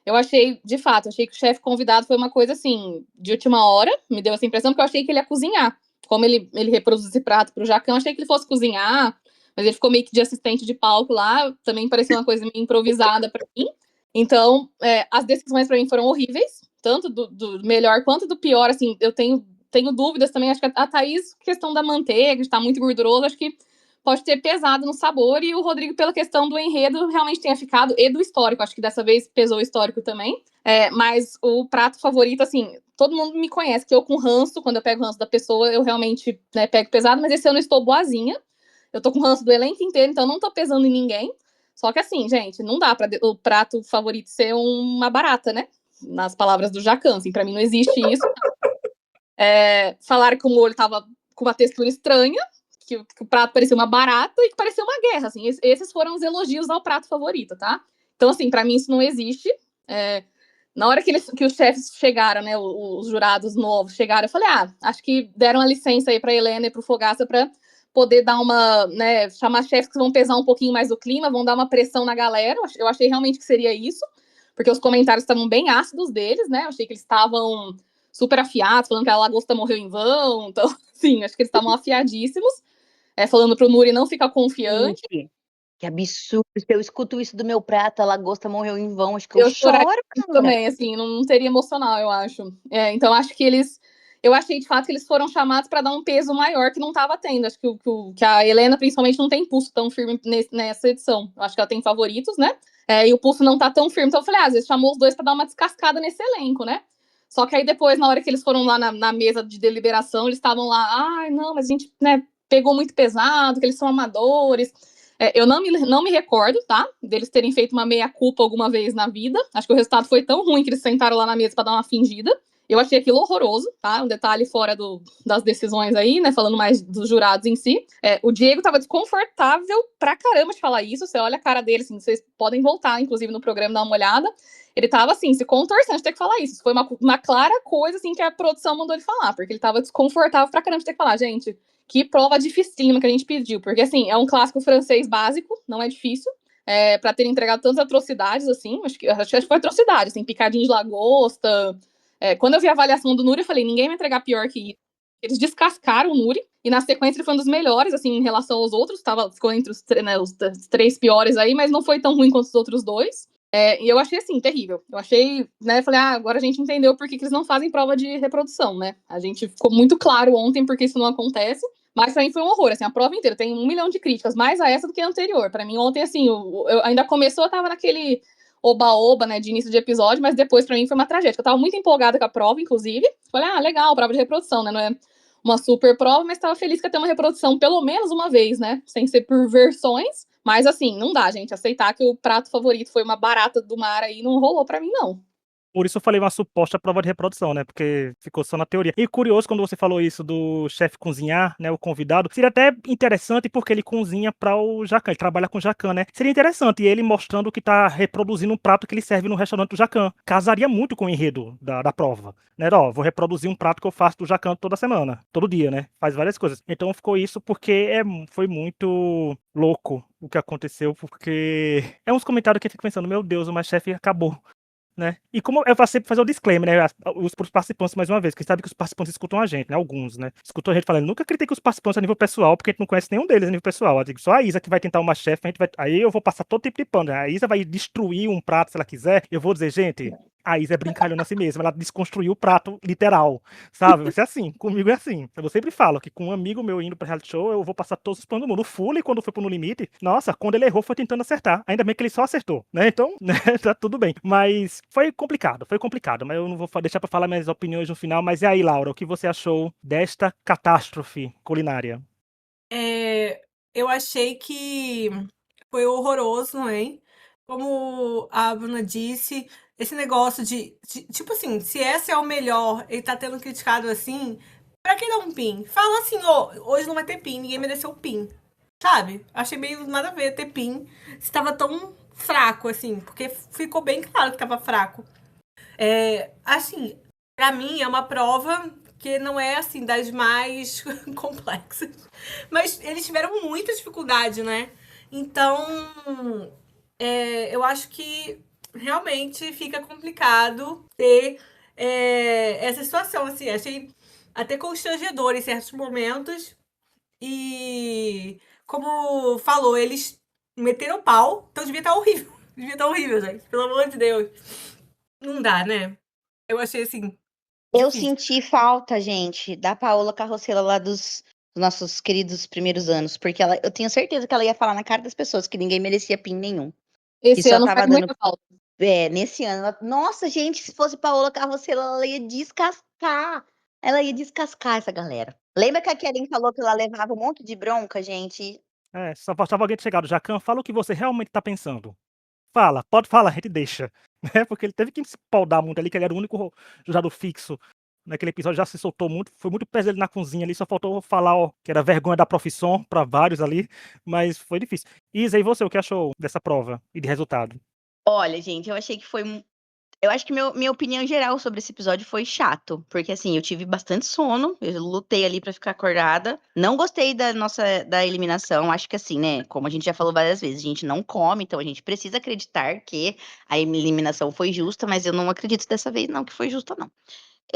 Eu achei, de fato, achei que o chefe convidado foi uma coisa, assim, de última hora. Me deu essa impressão, porque eu achei que ele ia cozinhar. Como ele reproduz esse prato pro Jacan, eu achei que ele fosse cozinhar, mas ele ficou meio que de assistente de palco lá. Também parecia uma coisa meio improvisada pra mim. Então, as decisões pra mim foram horríveis, tanto do melhor quanto do pior. Assim, eu tenho dúvidas também. Acho que a Thaís, questão da manteiga, de estar muito gorduroso, acho que pode ter pesado no sabor, e o Rodrigo, pela questão do enredo, realmente tenha ficado, e do histórico, acho que dessa vez pesou o histórico também. Mas o prato favorito, assim, todo mundo me conhece, que eu com ranço, quando eu pego ranço da pessoa, eu realmente, né, pego pesado, mas esse ano eu estou boazinha, eu tô com ranço do elenco inteiro, então não tô pesando em ninguém. Só que assim, gente, não dá para o prato favorito ser uma barata, né? Nas palavras do Jacan, assim, pra mim não existe isso. Falaram que o molho tava com uma textura estranha, que o prato parecia uma barata e que parecia uma guerra, assim. Esses foram os elogios ao prato favorito, tá? Então, assim, pra mim isso não existe. Na hora que os chefes chegaram, né, os jurados novos chegaram, eu falei, acho que deram a licença aí pra Helena e pro Fogaça pra poder dar uma, né, chamar chefes que vão pesar um pouquinho mais o clima, vão dar uma pressão na galera. Eu achei realmente que seria isso, porque os comentários estavam bem ácidos deles, né? Eu achei que eles estavam super afiados, falando que a lagosta morreu em vão. Então, sim, acho que eles estavam afiadíssimos. Falando pro Nuri não ficar confiante. Gente, que absurdo. Se eu escuto isso do meu prato, a lagosta morreu em vão, acho que eu Eu choraria choro, cara. também, assim, não teria emocional, eu acho. Então, acho que eles. Eu achei de fato que eles foram chamados para dar um peso maior que não estava tendo. Acho que a Helena, principalmente, não tem pulso tão firme nessa edição. Eu acho que ela tem favoritos, né? E o pulso não tá tão firme. Então eu falei, às vezes chamou os dois para dar uma descascada nesse elenco, né? Só que aí depois, na hora que eles foram lá na mesa de deliberação, eles estavam lá, não, mas a gente, né, pegou muito pesado, que eles são amadores. Eu não me recordo, tá? Deles terem feito uma meia-culpa alguma vez na vida. Acho que o resultado foi tão ruim que eles sentaram lá na mesa para dar uma fingida. Eu achei aquilo horroroso, tá? Um detalhe fora das decisões aí, né? Falando mais dos jurados em si. O Diego tava desconfortável pra caramba de falar isso. Você olha a cara dele, assim, vocês podem voltar, inclusive, no programa, dar uma olhada. Ele tava, assim, se contorcendo de ter que falar isso. Foi uma clara coisa, assim, que a produção mandou ele falar. Porque ele tava desconfortável pra caramba de ter que falar. Gente, que prova dificílima que a gente pediu. Porque, assim, é um clássico francês básico, não é difícil. pra ter entregado tantas atrocidades, assim, acho que foi atrocidade, assim, picadinho de lagosta. Quando eu vi a avaliação do Nuri, eu falei, ninguém vai entregar pior que isso. Eles descascaram o Nuri, e na sequência ele foi um dos melhores, assim, em relação aos outros, ficou entre os 3 piores aí, mas não foi tão ruim quanto os outros 2. E eu achei, assim, terrível. Eu achei, né, falei, agora a gente entendeu por que eles não fazem prova de reprodução, né? A gente ficou muito claro ontem porque isso não acontece. Mas pra mim foi um horror, assim, a prova inteira tem 1 milhão de críticas, mais a essa do que a anterior. Pra mim ontem, assim, eu ainda começou, eu tava naquele oba-oba, né, de início de episódio, mas depois pra mim foi uma tragédia. Eu tava muito empolgada com a prova, inclusive. Falei, legal, prova de reprodução, né, não é uma super prova, mas tava feliz que ia ter uma reprodução pelo menos uma vez, né, sem ser por versões. Mas assim, não dá, gente, aceitar que o prato favorito foi uma barata do mar aí não rolou pra mim, não. Por isso eu falei uma suposta prova de reprodução, né, porque ficou só na teoria. E curioso quando você falou isso do chefe cozinhar, né, o convidado, seria até interessante porque ele cozinha para o Jacquin, ele trabalha com o Jacquin, né. Seria interessante ele mostrando que tá reproduzindo um prato que ele serve no restaurante do Jacquin. Casaria muito com o enredo da prova, né, vou reproduzir um prato que eu faço do Jacquin toda semana, todo dia, né, faz várias coisas. Então ficou isso porque foi muito louco o que aconteceu, porque é uns comentários que eu fico pensando, meu Deus, o MasterChef acabou. Né? E como eu sempre fazer o disclaimer, né? Os participantes, mais uma vez, porque sabe que os participantes escutam a gente, né? Alguns, né? Escutam a gente falando, nunca critique os participantes a nível pessoal, porque a gente não conhece nenhum deles a nível pessoal. Eu digo, só a Isa que vai tentar uma chefe, aí eu vou passar todo tipo de pano. Né? A Isa vai destruir um prato se ela quiser. Eu vou dizer, gente, a Isa é brincalhona assim mesmo, ela desconstruiu o prato literal, sabe? Vai ser assim, comigo é assim. Eu sempre falo que com um amigo meu indo pra reality show, eu vou passar todos os planos do mundo. O Fully, quando foi pro No Limite, nossa, quando ele errou, foi tentando acertar. Ainda bem que ele só acertou, né? Então, né, tá tudo bem. Mas foi complicado, mas eu não vou deixar pra falar minhas opiniões no final. Mas e aí, Laura, o que você achou desta catástrofe culinária? Eu achei que foi horroroso, não é? Como a Bruna disse, esse negócio tipo assim, se esse é o melhor, ele tá tendo criticado assim, pra que dar um pin? Fala assim, hoje não vai ter pin, ninguém mereceu o pin. Sabe? Achei meio nada a ver ter pin se tava tão fraco, assim, porque ficou bem claro que tava fraco. Assim, pra mim é uma prova que não é, assim, das mais complexas. Mas eles tiveram muita dificuldade, né? Então, eu acho que realmente fica complicado ter essa situação, assim. Achei até constrangedor em certos momentos. E, como falou, eles meteram pau, então devia estar horrível. Devia estar horrível, gente. Pelo amor de Deus. Não dá, né? Eu achei assim. Eu Difícil. senti falta, gente, da Paola Carrossela lá dos nossos queridos primeiros anos, porque eu tenho certeza que ela ia falar na cara das pessoas que ninguém merecia pin nenhum. Que Esse só ano tava faz dando. muita falta. Nesse ano. Nossa, gente, se fosse Paola Carrossela, ela ia descascar. Ela ia descascar essa galera. Lembra que a Karen falou que ela levava um monte de bronca, gente? Só faltava alguém ter chegado. Jacquin, fala o que você realmente tá pensando. Fala, pode falar, a gente deixa. Né? Porque ele teve que se paudar muito ali, que ele era o único jurado fixo. Naquele episódio já se soltou muito, foi muito peso ele na cozinha ali, só faltou falar, que era vergonha da profissão pra vários ali, mas foi difícil. Isa, e você, o que achou dessa prova e de resultado? Olha, gente, eu achei que eu acho que minha opinião geral sobre esse episódio foi chato, porque assim, eu tive bastante sono, eu lutei ali pra ficar acordada. Não gostei da eliminação, acho que assim, né, como a gente já falou várias vezes, a gente não come, então a gente precisa acreditar que a eliminação foi justa, mas eu não acredito dessa vez não que foi justa não.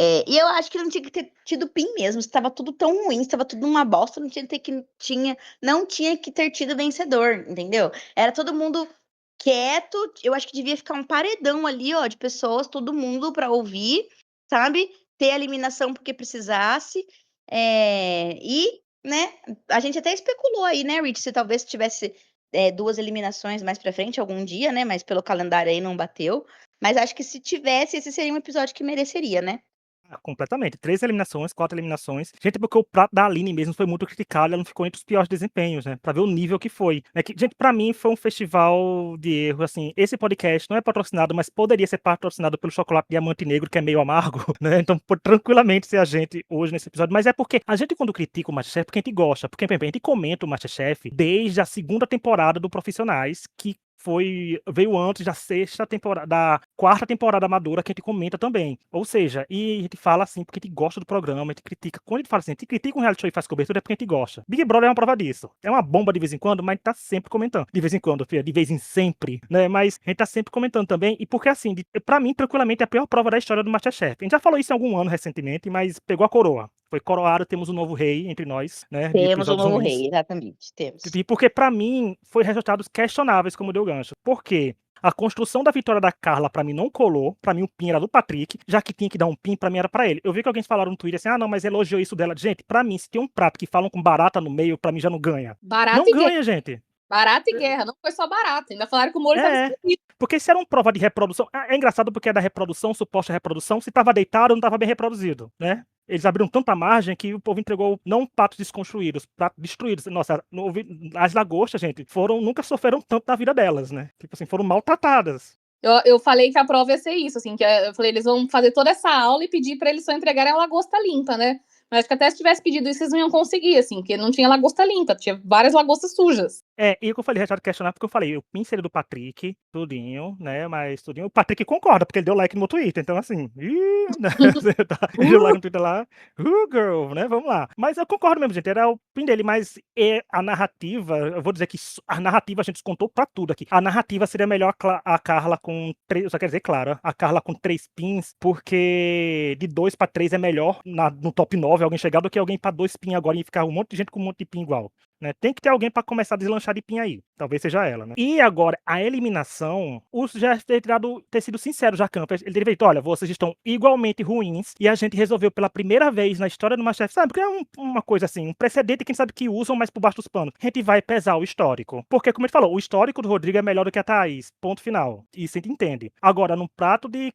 E eu acho que não tinha que ter tido pin mesmo, estava tudo tão ruim, estava tudo uma bosta, não tinha que ter tido vencedor, entendeu? Era todo mundo quieto, eu acho que devia ficar um paredão ali, ó, de pessoas, todo mundo pra ouvir, sabe? Ter a eliminação porque precisasse, e, né, a gente até especulou aí, né, Rich, se talvez tivesse 2 eliminações mais pra frente algum dia, né, mas pelo calendário aí não bateu, mas acho que se tivesse, esse seria um episódio que mereceria, né? Completamente. 3 eliminações, 4 eliminações. Gente, porque o prato da Aline mesmo foi muito criticado, ela não ficou entre os piores desempenhos, né? Pra ver o nível que foi. Gente, pra mim foi um festival de erro, assim. Esse podcast não é patrocinado, mas poderia ser patrocinado pelo chocolate Diamante Negro, que é meio amargo, né? Então pode tranquilamente ser a gente hoje nesse episódio. Mas é porque a gente, quando critica o MasterChef, porque a gente gosta. Porque, por exemplo, a gente comenta o MasterChef desde a segunda temporada do Profissionais, que veio antes da da quarta temporada madura que a gente comenta também. Ou seja, e a gente fala assim porque a gente gosta do programa, a gente critica. Quando a gente fala assim, a gente critica um reality show e faz cobertura é porque a gente gosta. Big Brother é uma prova disso. É uma bomba de vez em quando, mas a gente tá sempre comentando. De vez em quando, filha, de vez em sempre, né? Mas a gente tá sempre comentando também. E porque assim, pra mim, tranquilamente, é a pior prova da história do MasterChef. A gente já falou isso em algum ano recentemente, mas pegou a coroa. Foi coroado, temos um novo rei entre nós, né? De Temos um episódios novo ruins. rei, exatamente, temos. E porque pra mim foi resultados questionáveis, como deu gancho. Por quê? A construção da vitória da Carla pra mim não colou, pra mim o pin era do Patrick, já que tinha que dar um pin, pra mim era pra ele. Eu vi que alguém falaram no Twitter assim, ah não, mas elogiou isso dela. Gente, pra mim, se tem um prato que falam com barata no meio, pra mim já não ganha. Barata Não e guerra. ganha, gente. Barata e guerra. Não foi só barata. Ainda falaram que o molho tava esquisito. Porque se era uma prova de reprodução, é engraçado porque é da reprodução, suposta reprodução, se tava deitado não tava bem reproduzido, né? Eles abriram tanta margem que o povo entregou não patos desconstruídos, pratos destruídos. Nossa, as lagostas, gente, nunca sofreram tanto na vida delas, né? Tipo assim, foram maltratadas. Eu falei que a prova ia ser isso, assim, eu falei, eles vão fazer toda essa aula e pedir pra eles só entregarem a lagosta limpa, né? Mas acho que até se tivesse pedido isso, eles não iam conseguir, assim, porque não tinha lagosta limpa, tinha várias lagostas sujas. E o que eu falei, resultado questionar, porque eu falei, o pin seria do Patrick, tudinho, né? Mas tudinho, o Patrick concorda, porque ele deu like no meu Twitter, então assim, né? Ele deu like no Twitter lá, girl, né? Vamos lá. Mas eu concordo mesmo, gente, era o pin dele, mas a narrativa, eu vou dizer que a narrativa a gente descontou pra tudo aqui. A narrativa seria melhor a Carla com 3, só quer dizer, claro, a Carla com 3 pins, porque de 2 pra 3 é melhor no top 9 alguém chegar do que alguém pra 2 pin agora e ficar um monte de gente com um monte de pin igual. Né? Tem que ter alguém para começar a deslanchar de pin aí. Talvez seja ela, né? E agora, a eliminação, o já ter sido sincero, já Campos. Ele teria feito, olha, vocês estão igualmente ruins e a gente resolveu pela primeira vez na história do MasterChef, sabe? Porque é uma coisa assim, um precedente que a gente sabe que usam, mas por baixo dos panos. A gente vai pesar o histórico. Porque, como ele falou, o histórico do Rodrigo é melhor do que a Thaís. Ponto final. Isso a gente entende. Agora, num prato de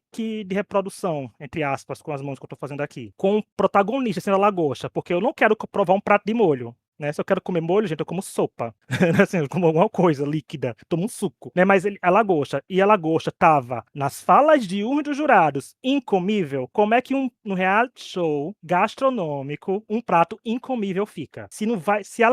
reprodução, entre aspas, com as mãos que eu tô fazendo aqui, com o protagonista sendo a lagosta, porque eu não quero provar um prato de molho. Né? Se eu quero comer molho, gente, eu como sopa. Assim, eu como alguma coisa líquida, tomo um suco. Né? Mas a lagosta tava nas falas de um dos jurados, incomível. Como é que no reality show gastronômico, um prato incomível fica? Se não vai, se a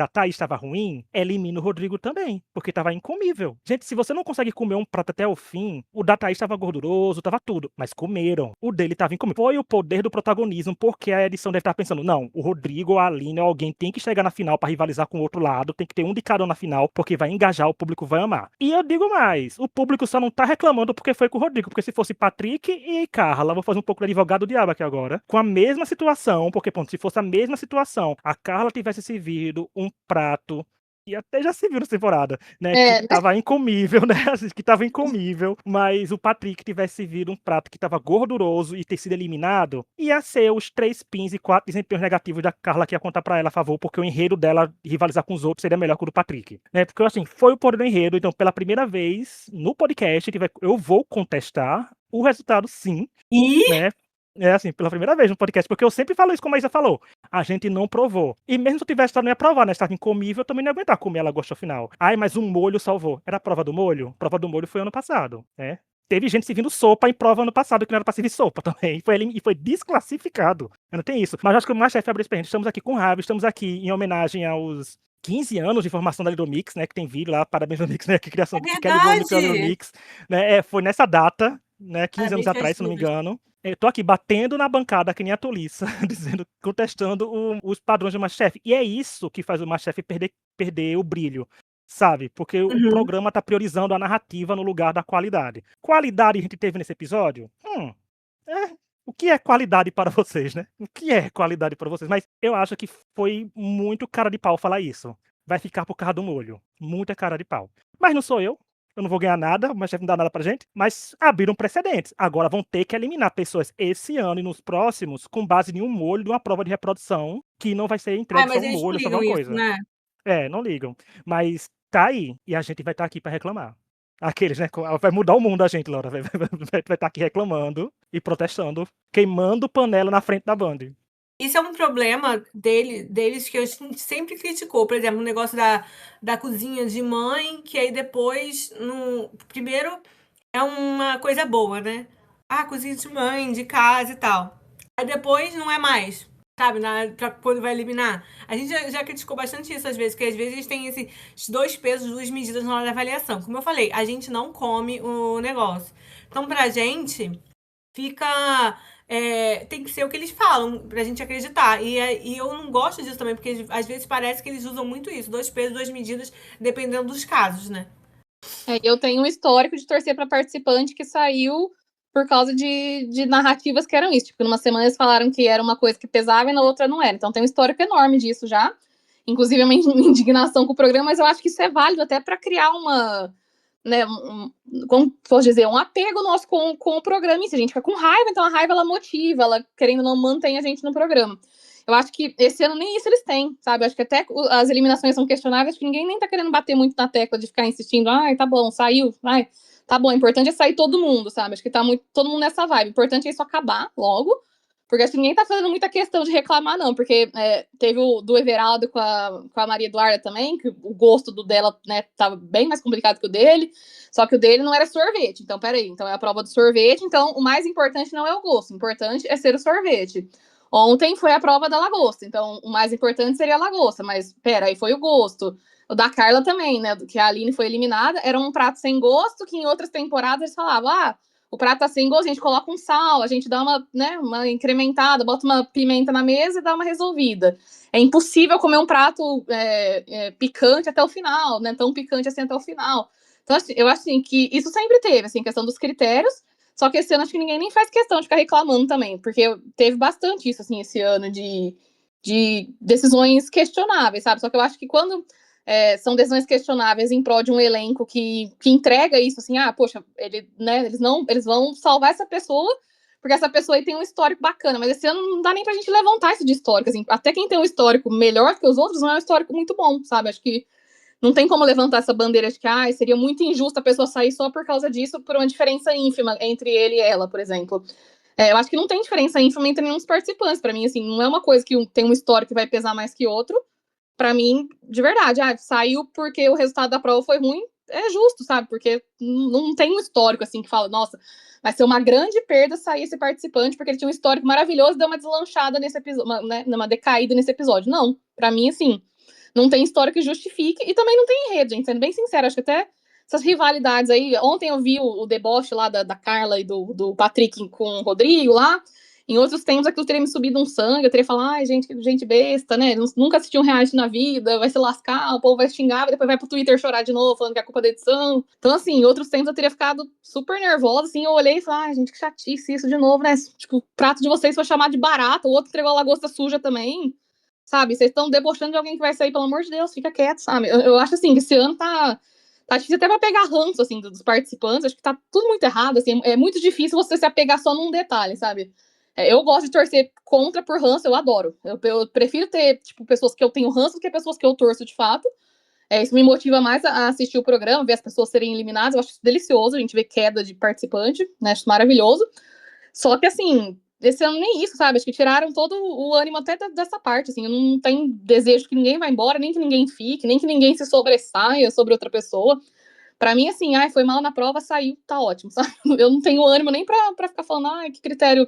Thaís estava ruim, elimina o Rodrigo também, porque tava incomível. Gente, se você não consegue comer um prato até o fim, o da Thaís tava gorduroso, tava tudo, mas comeram. O dele tava incomível. Foi o poder do protagonismo, porque a edição deve estar pensando, não, o Rodrigo ou a Aline ou alguém tem que chegar na final para rivalizar com o outro lado, tem que ter um de cada um na final, porque vai engajar, o público vai amar. E eu digo mais, o público só não tá reclamando porque foi com o Rodrigo, porque se fosse Patrick e Carla, vou fazer um pouco de advogado do diabo aqui agora, com a mesma situação, porque, ponto, se fosse a mesma situação, a Carla tivesse servido um prato e até já se viu nessa temporada, né? Que tava incomível, né? Que tava incomível, mas o Patrick tivesse servido um prato que tava gorduroso e ter sido eliminado, ia ser os 3 pins e 4 desempenhos negativos da Carla que ia contar pra ela a favor, porque o enredo dela rivalizar com os outros seria melhor que o do Patrick, né? Porque, assim, foi o poder do enredo, então, pela primeira vez no podcast, eu vou contestar o resultado, sim, né? Assim, pela primeira vez no podcast, porque eu sempre falo isso, como a Isa falou. A gente não provou. E mesmo se eu tivesse estado, não ia provar, né? Estava incomível, eu também não ia aguentar comer a lagosta final. Ai, mas o molho salvou. Era a prova do molho? A prova do molho foi ano passado, né? Teve gente servindo sopa em prova ano passado, que não era pra servir sopa também. E foi desclassificado. Não tem isso. Mas acho que o MasterChef abriu esse pra gente. Estamos aqui com raiva, estamos aqui em homenagem aos 15 anos de formação da Little Mix, né? Que tem vídeo lá, parabéns Little Mix, né? Que criação do Kelly Gomes pela Little Mix. Né? Foi nessa data, né? 15 anos atrás, se não me engano. Eu tô aqui batendo na bancada que nem a toliça, contestando os padrões do MasterChef. E é isso que faz o MasterChef perder o brilho, sabe? Porque o programa tá priorizando a narrativa no lugar da qualidade. Qualidade a gente teve nesse episódio? O que é qualidade para vocês, né? O que é qualidade para vocês? Mas eu acho que foi muito cara de pau falar isso. Vai ficar por causa do molho. Muita cara de pau. Mas não sou eu. Eu não vou ganhar nada, o MasterChef não dá nada pra gente, mas abriram precedentes. Agora vão ter que eliminar pessoas esse ano e nos próximos com base em um molho de uma prova de reprodução que não vai ser entregue só um molho, só uma coisa. Né? Não ligam. Mas tá aí, e a gente vai estar aqui pra reclamar. Aqueles, né? Vai mudar o mundo a gente, Laura. Vai estar aqui reclamando e protestando, queimando panela na frente da Band. Isso é um problema deles que a gente sempre criticou. Por exemplo, o negócio da cozinha de mãe, que aí depois, primeiro, é uma coisa boa, né? Ah, cozinha de mãe, de casa e tal. Aí depois não é mais. sabe? Pra quando vai eliminar. A gente já criticou bastante isso às vezes, porque às vezes a gente tem esses 2 pesos, 2 medidas na hora da avaliação. Como eu falei, a gente não come o negócio. Então, pra gente, fica. Tem que ser o que eles falam, pra gente acreditar. E eu não gosto disso também, porque às vezes parece que eles usam muito isso. 2 pesos, 2 medidas, dependendo dos casos, né? Eu tenho um histórico de torcer para participante que saiu por causa de narrativas que eram isso. Tipo, numa semana eles falaram que era uma coisa que pesava e na outra não era. Então tem um histórico enorme disso já. Inclusive a minha indignação com o programa, mas eu acho que isso é válido até para criar uma, né, como posso dizer, um apego nosso com o programa. E se a gente fica com raiva, então a raiva ela motiva, ela querendo ou não mantém a gente no programa. Eu acho que esse ano nem isso eles têm, sabe? Eu acho que até as eliminações são questionáveis, que ninguém nem tá querendo bater muito na tecla de ficar insistindo, ai, tá bom, saiu, ai, tá bom, o importante é sair todo mundo, sabe? Acho que tá muito, todo mundo nessa vibe. O importante é isso acabar logo, porque acho que ninguém tá fazendo muita questão de reclamar, não, porque teve o do Everaldo com a Maria Eduarda também, que o gosto do dela, né, tava bem mais complicado que o dele, só que o dele não era sorvete. Então, peraí, então é a prova do sorvete, então o mais importante não é o gosto, o importante é ser o sorvete. Ontem foi a prova da lagosta, então o mais importante seria a lagosta, mas pera, aí foi o gosto. O da Carla também, né? Que a Aline foi eliminada, era um prato sem gosto, que em outras temporadas eles falavam, o prato tá sem gosto, a gente coloca um sal, a gente dá uma, né, uma incrementada, bota uma pimenta na mesa e dá uma resolvida. É impossível comer um prato picante até o final, né? Tão picante assim até o final. Então, eu acho assim, que isso sempre teve, assim, questão dos critérios, só que esse ano acho que ninguém nem faz questão de ficar reclamando também, porque teve bastante isso, assim, esse ano de decisões questionáveis, sabe? Só que eu acho que quando são decisões questionáveis em prol de um elenco que entrega isso, assim, poxa, eles vão salvar essa pessoa, porque essa pessoa aí tem um histórico bacana, mas esse ano não dá nem pra gente levantar isso de histórico, assim, até quem tem um histórico melhor que os outros não é um histórico muito bom, sabe? Acho que não tem como levantar essa bandeira de que seria muito injusto a pessoa sair só por causa disso, por uma diferença ínfima entre ele e ela, por exemplo. Eu acho que não tem diferença ínfima entre nenhum dos participantes. Para mim, assim, não é uma coisa que tem um histórico que vai pesar mais que outro. Para mim, de verdade, saiu porque o resultado da prova foi ruim, é justo, sabe? Porque não tem um histórico assim que fala, nossa, vai ser uma grande perda sair esse participante porque ele tinha um histórico maravilhoso e deu uma deslanchada nesse episódio, né, uma decaída nesse episódio. Não, para mim, assim, não tem história que justifique e também não tem enredo, gente, sendo bem sincero, acho que até essas rivalidades aí, ontem eu vi o deboche lá da Carla e do Patrick com o Rodrigo lá, em outros tempos aquilo teria me subido um sangue, eu teria falado, gente besta, né, nunca assistiu um reality na vida, vai se lascar, o povo vai xingar, depois vai pro Twitter chorar de novo, falando que é culpa da edição. Então, assim, em outros tempos eu teria ficado super nervosa, assim, eu olhei e falei, gente, que chatice isso de novo, né, tipo, o prato de vocês foi chamado de barata, o outro entregou a lagosta suja também, sabe? Vocês estão debochando de alguém que vai sair, pelo amor de Deus, fica quieto, sabe? Eu acho assim que esse ano tá difícil até pra pegar ranço, assim, dos participantes. Acho que tá tudo muito errado, assim. É muito difícil você se apegar só num detalhe, sabe? Eu gosto de torcer contra por ranço, eu adoro. Eu prefiro ter, tipo, pessoas que eu tenho ranço do que pessoas que eu torço de fato. Isso me motiva mais a assistir o programa, ver as pessoas serem eliminadas. Eu acho isso delicioso, a gente vê queda de participante, né? Acho maravilhoso. Só que, assim, esse ano nem isso, sabe? Acho que tiraram todo o ânimo até dessa parte, assim. Eu não tenho desejo que ninguém vá embora, nem que ninguém fique, nem que ninguém se sobressaia sobre outra pessoa. Pra mim, assim, foi mal na prova, saiu, tá ótimo, sabe? Eu não tenho ânimo nem pra ficar falando, que critério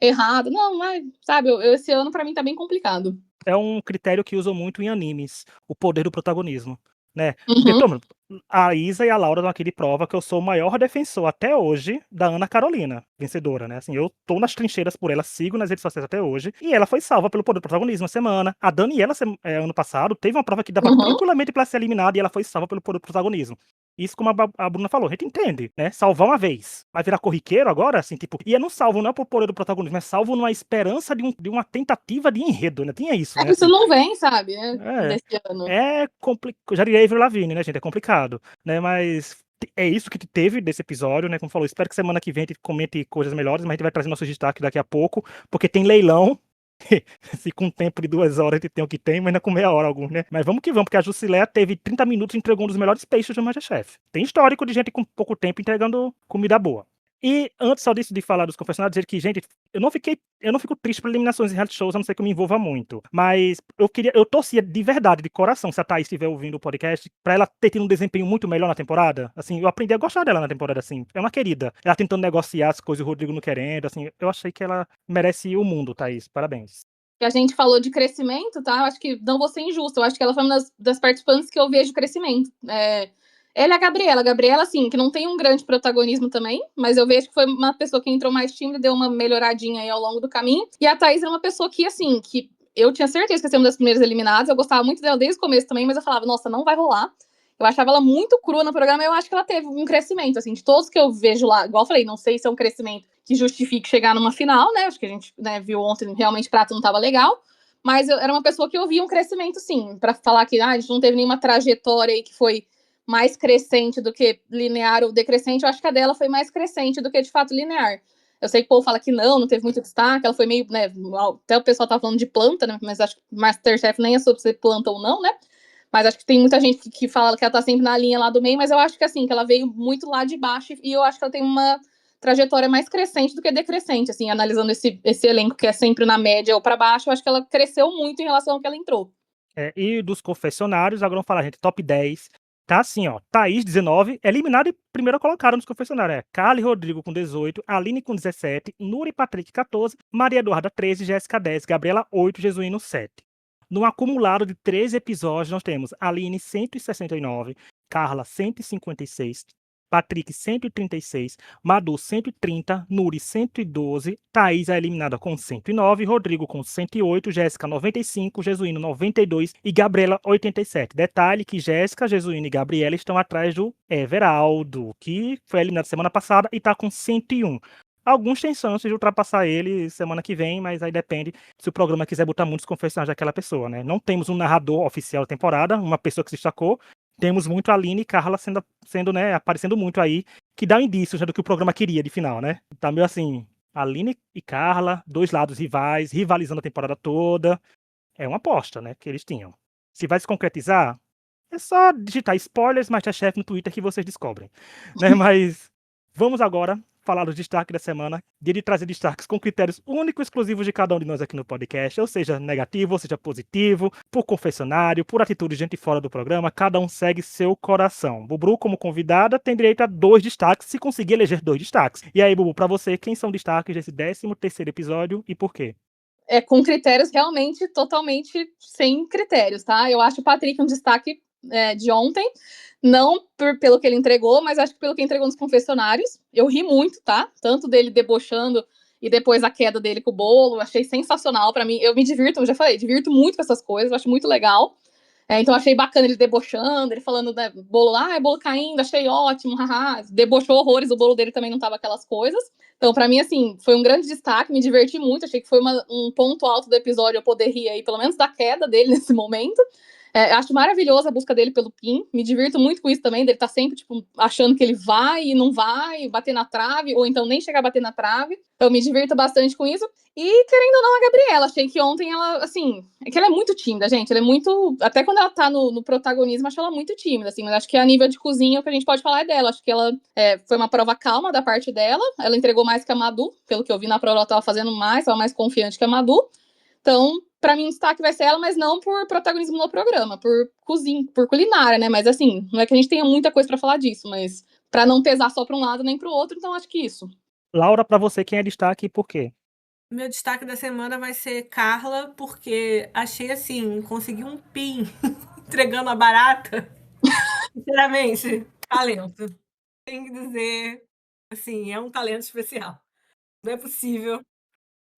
errado. Não, sabe, esse ano pra mim tá bem complicado. É um critério que usam muito em animes, o poder do protagonismo, né? Porque, Uhum. pronto, a Isa e a Laura dão aquele prova que eu sou o maior defensor até hoje da Ana Carolina, vencedora, né? Assim, eu tô nas trincheiras por ela, sigo nas redes sociais até hoje, e ela foi salva pelo poder do protagonismo uma semana. A Daniela, ano passado, teve uma prova que dava Uhum. tranquilamente pra ser eliminada e ela foi salva pelo poder do protagonismo. Isso, como a Bruna falou, a gente entende, né? Salvar uma vez. Vai virar corriqueiro agora, assim, tipo... E eu não salvo, não é por poder do protagonismo, é salvo numa esperança de uma tentativa de enredo, né? Tinha isso, né? Isso Assim, não vem, sabe, né, desse ano. é complicado. Já diria Avril Lavigne, né, gente? É complicado, né? Mas é isso que teve desse episódio, né? Como falou, espero que semana que vem a gente comente coisas melhores, mas a gente vai trazer nossos destaques daqui a pouco, porque tem leilão. Se com um tempo de 2 horas a gente tem o que tem, mas ainda com meia hora alguns, né? Mas vamos que vamos, porque a Jusileia teve 30 minutos e entregou um dos melhores peixes do MasterChef. Tem histórico de gente com pouco tempo entregando comida boa. E antes só disso de falar dos confessionários, dizer que, gente, eu não fico triste por eliminações em reality shows, a não ser que eu me envolva muito. Mas eu torcia de verdade, de coração, se a Thaís estiver ouvindo o podcast, pra ela ter tido um desempenho muito melhor na temporada. Assim, eu aprendi a gostar dela na temporada, assim. É uma querida. Ela tentando negociar as coisas, o Rodrigo não querendo, assim. Eu achei que ela merece o mundo, Thaís. Parabéns. que a gente falou de crescimento, tá? Eu acho que não vou ser injusta. Eu acho que ela foi uma das participantes que eu vejo crescimento. Ela e a Gabriela. A Gabriela, assim, que não tem um grande protagonismo também, mas eu vejo que foi uma pessoa que entrou mais tímida, deu uma melhoradinha aí ao longo do caminho. E a Thaís é uma pessoa que, assim, que eu tinha certeza que ia ser uma das primeiras eliminadas. Eu gostava muito dela desde o começo também, mas eu falava, nossa, não vai rolar. Eu achava ela muito crua no programa, e eu acho que ela teve um crescimento, assim, de todos que eu vejo lá. Igual eu falei, não sei se é um crescimento que justifique chegar numa final, né? Acho que a gente, né, viu ontem, realmente Prata não tava legal. Mas eu era uma pessoa que eu via um crescimento, sim. Pra falar que a gente não teve nenhuma trajetória aí que foi mais crescente do que linear ou decrescente, eu acho que a dela foi mais crescente do que, de fato, linear. Eu sei que o povo fala que não teve muito destaque, ela foi meio, né, até o pessoal tá falando de planta, né, mas acho que Masterchef nem é sobre ser planta ou não, né, mas acho que tem muita gente que fala que ela tá sempre na linha lá do meio, mas eu acho que, assim, que ela veio muito lá de baixo e eu acho que ela tem uma trajetória mais crescente do que decrescente, assim, analisando esse elenco que é sempre na média ou para baixo, eu acho que ela cresceu muito em relação ao que ela entrou. E dos confessionários, agora vamos falar, gente, top 10. Tá assim, ó, Thaís, 19, eliminada e primeira colocada nos confessionários. Carla e Rodrigo com 18, Aline com 17, Nuri e Patrick, 14, Maria Eduarda, 13, Jéssica, 10, Gabriela, 8, Jesuíno, 7. No acumulado de 13 episódios, nós temos Aline, 169, Carla, 156, Patrick, 136, Madu, 130, Nuri, 112, Thaís é eliminada com 109, Rodrigo com 108, Jéssica, 95, Jesuíno, 92 e Gabriela, 87. Detalhe que Jéssica, Jesuíno e Gabriela estão atrás do Everaldo, que foi eliminado semana passada e está com 101. Alguns têm chance de ultrapassar ele semana que vem, mas aí depende se o programa quiser botar muitos confessionários daquela pessoa, né? Não temos um narrador oficial da temporada, uma pessoa que se destacou. Temos muito a Aline e Carla sendo, né, aparecendo muito aí, que dá indícios, né, do que o programa queria de final, né? Tá meio assim, Aline e Carla, dois lados rivais, rivalizando a temporada toda. É uma aposta, né, que eles tinham. Se vai se concretizar, é só digitar spoilers Masterchef no Twitter que vocês descobrem, né? Mas vamos agora falar dos destaques da semana, de trazer destaques com critérios únicos e exclusivos de cada um de nós aqui no podcast, ou seja, negativo, ou seja, positivo, por confessionário, por atitude de gente fora do programa, cada um segue seu coração. Bubu, como convidada, tem direito a 2 destaques, se conseguir eleger 2 destaques. E aí, Bubu, pra você, quem são destaques desse 13º episódio e por quê? Com critérios realmente totalmente sem critérios, tá? Eu acho o Patrick um destaque de ontem, não pelo que ele entregou, mas acho que pelo que entregou nos confessionários. Eu ri muito, tá? Tanto dele debochando e depois a queda dele com o bolo, achei sensacional pra mim. Eu me divirto, eu já falei, divirto muito com essas coisas, acho muito legal. Então achei bacana ele debochando, ele falando, né, bolo lá, é bolo caindo, achei ótimo, haha. Debochou horrores, o bolo dele também não tava aquelas coisas. Então, pra mim, assim, foi um grande destaque, me diverti muito, achei que foi um ponto alto do episódio eu poder rir aí, pelo menos da queda dele nesse momento. Acho maravilhosa a busca dele pelo PIN, me divirto muito com isso também, dele tá sempre, tipo, achando que ele vai e não vai, bater na trave, ou então nem chegar a bater na trave. Então, me divirto bastante com isso. E, querendo ou não, a Gabriela, achei que ontem ela, assim, é que ela é muito tímida, gente, ela é muito, até quando ela tá no protagonismo, acho ela muito tímida, assim, mas acho que a nível de cozinha, o que a gente pode falar é dela, acho que ela foi uma prova calma da parte dela, ela entregou mais que a Madu, pelo que eu vi na prova, ela tava fazendo mais, tava mais confiante que a Madu. Então, pra mim, o destaque vai ser ela, mas não por protagonismo no programa, por cozinha, por culinária, né? Mas assim, não é que a gente tenha muita coisa pra falar disso, mas pra não pesar só pra um lado nem pro outro, então acho que isso. Laura, pra você, quem é destaque e por quê? Meu destaque da semana vai ser Carla, porque achei assim, consegui um PIN entregando a barata. Sinceramente, talento. Tem que dizer, assim, é um talento especial. Não é possível.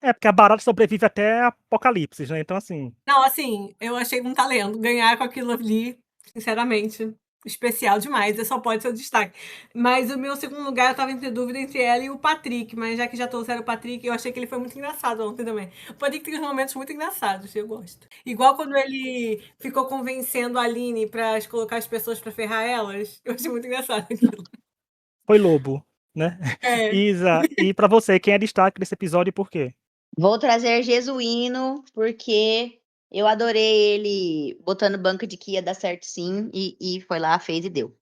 Porque a barata sobrevive até apocalipse, né? Então, assim. Não, assim, eu achei um talento. Ganhar com aquilo ali, sinceramente, especial demais. Só pode ser o destaque. Mas o meu segundo lugar, eu tava entre dúvida entre ela e o Patrick. Mas já que já trouxeram o Patrick, eu achei que ele foi muito engraçado ontem também. O Patrick tem uns momentos muito engraçados, eu gosto. Igual quando ele ficou convencendo a Aline pra colocar as pessoas pra ferrar elas. Eu achei muito engraçado aquilo. Foi lobo, né? Isa, e pra você, quem é destaque desse episódio e por quê? Vou trazer Jesuíno, porque eu adorei ele botando banca de que ia dar certo sim, e foi lá, fez e deu.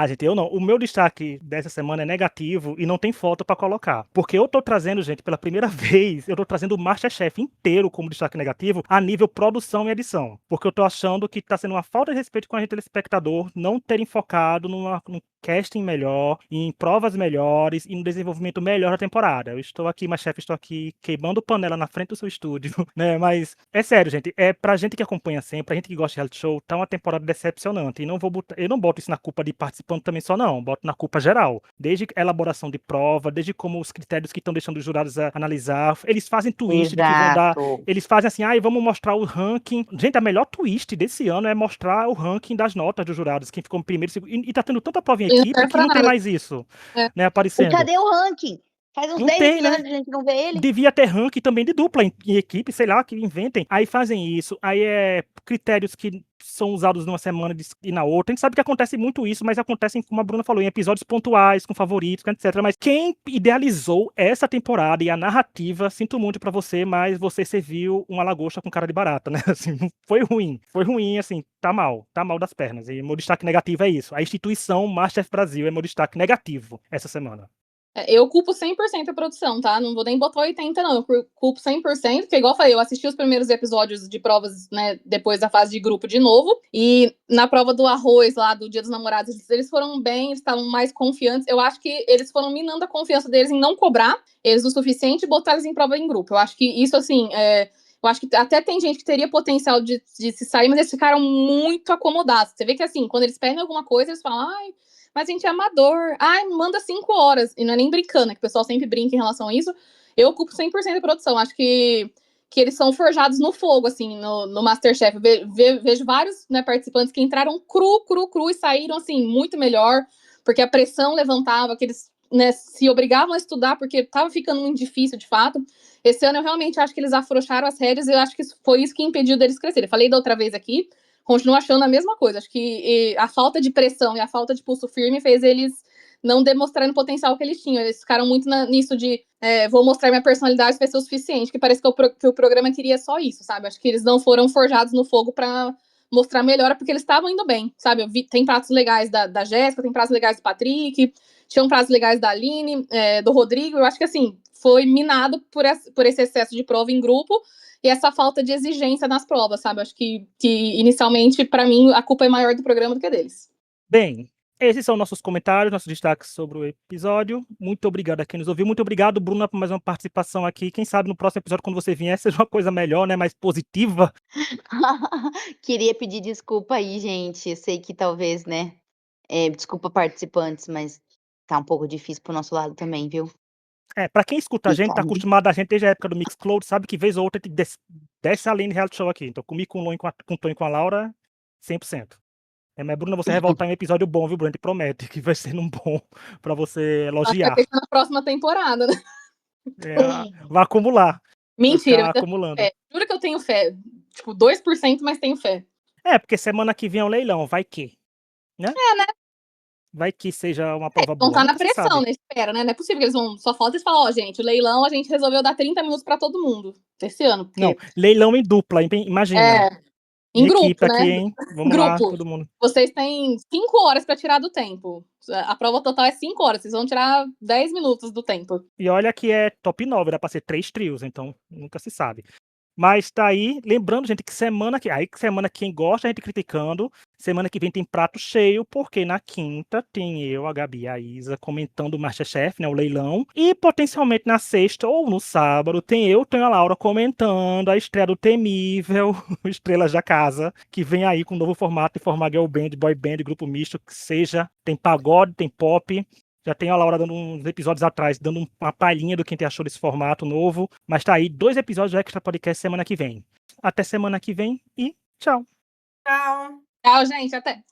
Gente, eu não. O meu destaque dessa semana é negativo e não tem foto pra colocar. Porque eu tô trazendo, gente, pela primeira vez, eu tô trazendo o Masterchef inteiro como destaque negativo a nível produção e edição. Porque eu tô achando que tá sendo uma falta de respeito com a gente telespectador não terem focado num casting melhor, em provas melhores e no desenvolvimento melhor da temporada. Eu estou aqui, MasterChef, estou aqui queimando panela na frente do seu estúdio, né? Mas é sério, gente, pra gente que acompanha sempre, pra gente que gosta de reality show, tá uma temporada decepcionante. E eu não boto isso na culpa de participante também só, não. Boto na culpa geral. Desde a elaboração de prova, desde como os critérios que estão deixando os jurados analisar. Eles fazem twist de que vão dar. Exato. Eles fazem assim, vamos mostrar o ranking. Gente, a melhor twist desse ano é mostrar o ranking das notas dos jurados, quem ficou em primeiro, segundo. E tá tendo tanta prova em E não equipe serve que pra não tem nada. mais isso, É. né, E aparecendo. cadê o ranking? Faz uns Não 10 tem, né? episódios a gente não vê ele. Devia ter ranking também de dupla em equipe, sei lá, que inventem. Aí fazem isso. Aí critérios que são usados numa semana e na outra. A gente sabe que acontece muito isso, mas acontecem, como a Bruna falou, em episódios pontuais, com favoritos, etc. Mas quem idealizou essa temporada e a narrativa, sinto muito pra você, mas você serviu uma lagosta com cara de barata, né? Assim, foi ruim, assim, tá mal das pernas. E meu destaque negativo é isso. A instituição MasterChef Brasil é meu destaque negativo essa semana. Eu culpo 100% a produção, tá? Não vou nem botar 80%, não. Eu culpo 100%, porque, igual eu falei, eu assisti os primeiros episódios de provas, né, depois da fase de grupo de novo. E na prova do arroz lá, do Dia dos Namorados, eles foram bem, eles estavam mais confiantes. Eu acho que eles foram minando a confiança deles em não cobrar eles o suficiente e botar eles em prova em grupo. Eu acho que isso, assim, eu acho que até tem gente que teria potencial de se sair, mas eles ficaram muito acomodados. Você vê que, assim, quando eles pedem alguma coisa, eles falam, mas a gente é amador. Manda 5 horas. E não é nem brincando, que o pessoal sempre brinca em relação a isso. Eu ocupo 100% da produção. Acho que eles são forjados no fogo, assim, no MasterChef. Vejo vários, né, participantes que entraram cru e saíram, assim, muito melhor, porque a pressão levantava, que eles, né, se obrigavam a estudar, porque estava ficando muito difícil, de fato. Esse ano eu realmente acho que eles afrouxaram as rédeas e eu acho que foi isso que impediu deles crescerem. Eu falei da outra vez aqui, continuo achando a mesma coisa. Acho que a falta de pressão e a falta de pulso firme fez eles não demonstrarem o potencial que eles tinham. Eles ficaram muito nisso de vou mostrar minha personalidade, vai ser o suficiente, que parece que o programa queria só isso, sabe? Acho que eles não foram forjados no fogo para mostrar melhor, porque eles estavam indo bem, sabe? Tem pratos legais da Jéssica, tem pratos legais do Patrick, tinham pratos legais da Aline, do Rodrigo. Eu acho que, assim, foi minado por esse excesso de prova em grupo e essa falta de exigência nas provas, sabe? Acho que inicialmente, para mim, a culpa é maior do programa do que deles. Bem, esses são nossos comentários, nossos destaques sobre o episódio. Muito obrigado a quem nos ouviu. Muito obrigado, Bruna, por mais uma participação aqui. Quem sabe no próximo episódio, quando você vier, seja uma coisa melhor, né? Mais positiva. Queria pedir desculpa aí, gente. Eu sei que talvez, né? Desculpa, participantes, mas tá um pouco difícil pro nosso lado também, viu? Pra quem escuta a gente, tá Obrigada. acostumado a gente desde a época do Mixcloud, sabe que vez ou outra a gente desce além de reality show aqui. Então, comigo, com o Tom e com a Laura, 100%. Mas, Bruna, você vai voltar em um episódio bom, viu, Bruna? Te promete que vai ser um bom pra você Acho que vai elogiar. ter que ser na próxima temporada, né? Vai acumular. Mentira, Vai ficar acumulando. Juro que eu tenho fé. Tipo, 2%, mas tenho fé. Porque semana que vem é um leilão, vai que, né? Né? Vai que seja uma prova Vão boa. estar na Nunca se pressão, sabe. né? Espera, né? Não é possível que eles vão. Só falta eles falar, gente, o leilão a gente resolveu dar 30 minutos pra todo mundo esse ano. Porque... Não, leilão em dupla, imagina. Em De grupo, equipe né? aqui, hein? Vamos lá, todo mundo. Vocês têm 5 horas pra tirar do tempo. A prova total é 5 horas. Vocês vão tirar 10 minutos do tempo. E olha que é top 9, dá pra ser 3 trios, então nunca se sabe. Mas tá aí, lembrando, gente, que semana quem gosta, a gente criticando, semana que vem tem prato cheio, porque na quinta tem eu, a Gabi e a Isa comentando o MasterChef, né, o leilão, e potencialmente na sexta ou no sábado tem eu, tenho a Laura comentando a estreia do temível Estrelas da Casa, que vem aí com um novo formato de formar girl band, boy band, grupo misto, que seja, tem pagode, tem pop. Já tem a Laura dando uns episódios atrás, dando uma palhinha do que a gente achou desse formato novo. Mas tá aí, 2 episódios do Extra Podcast semana que vem. Até semana que vem e tchau. Tchau. Tchau, gente. Até.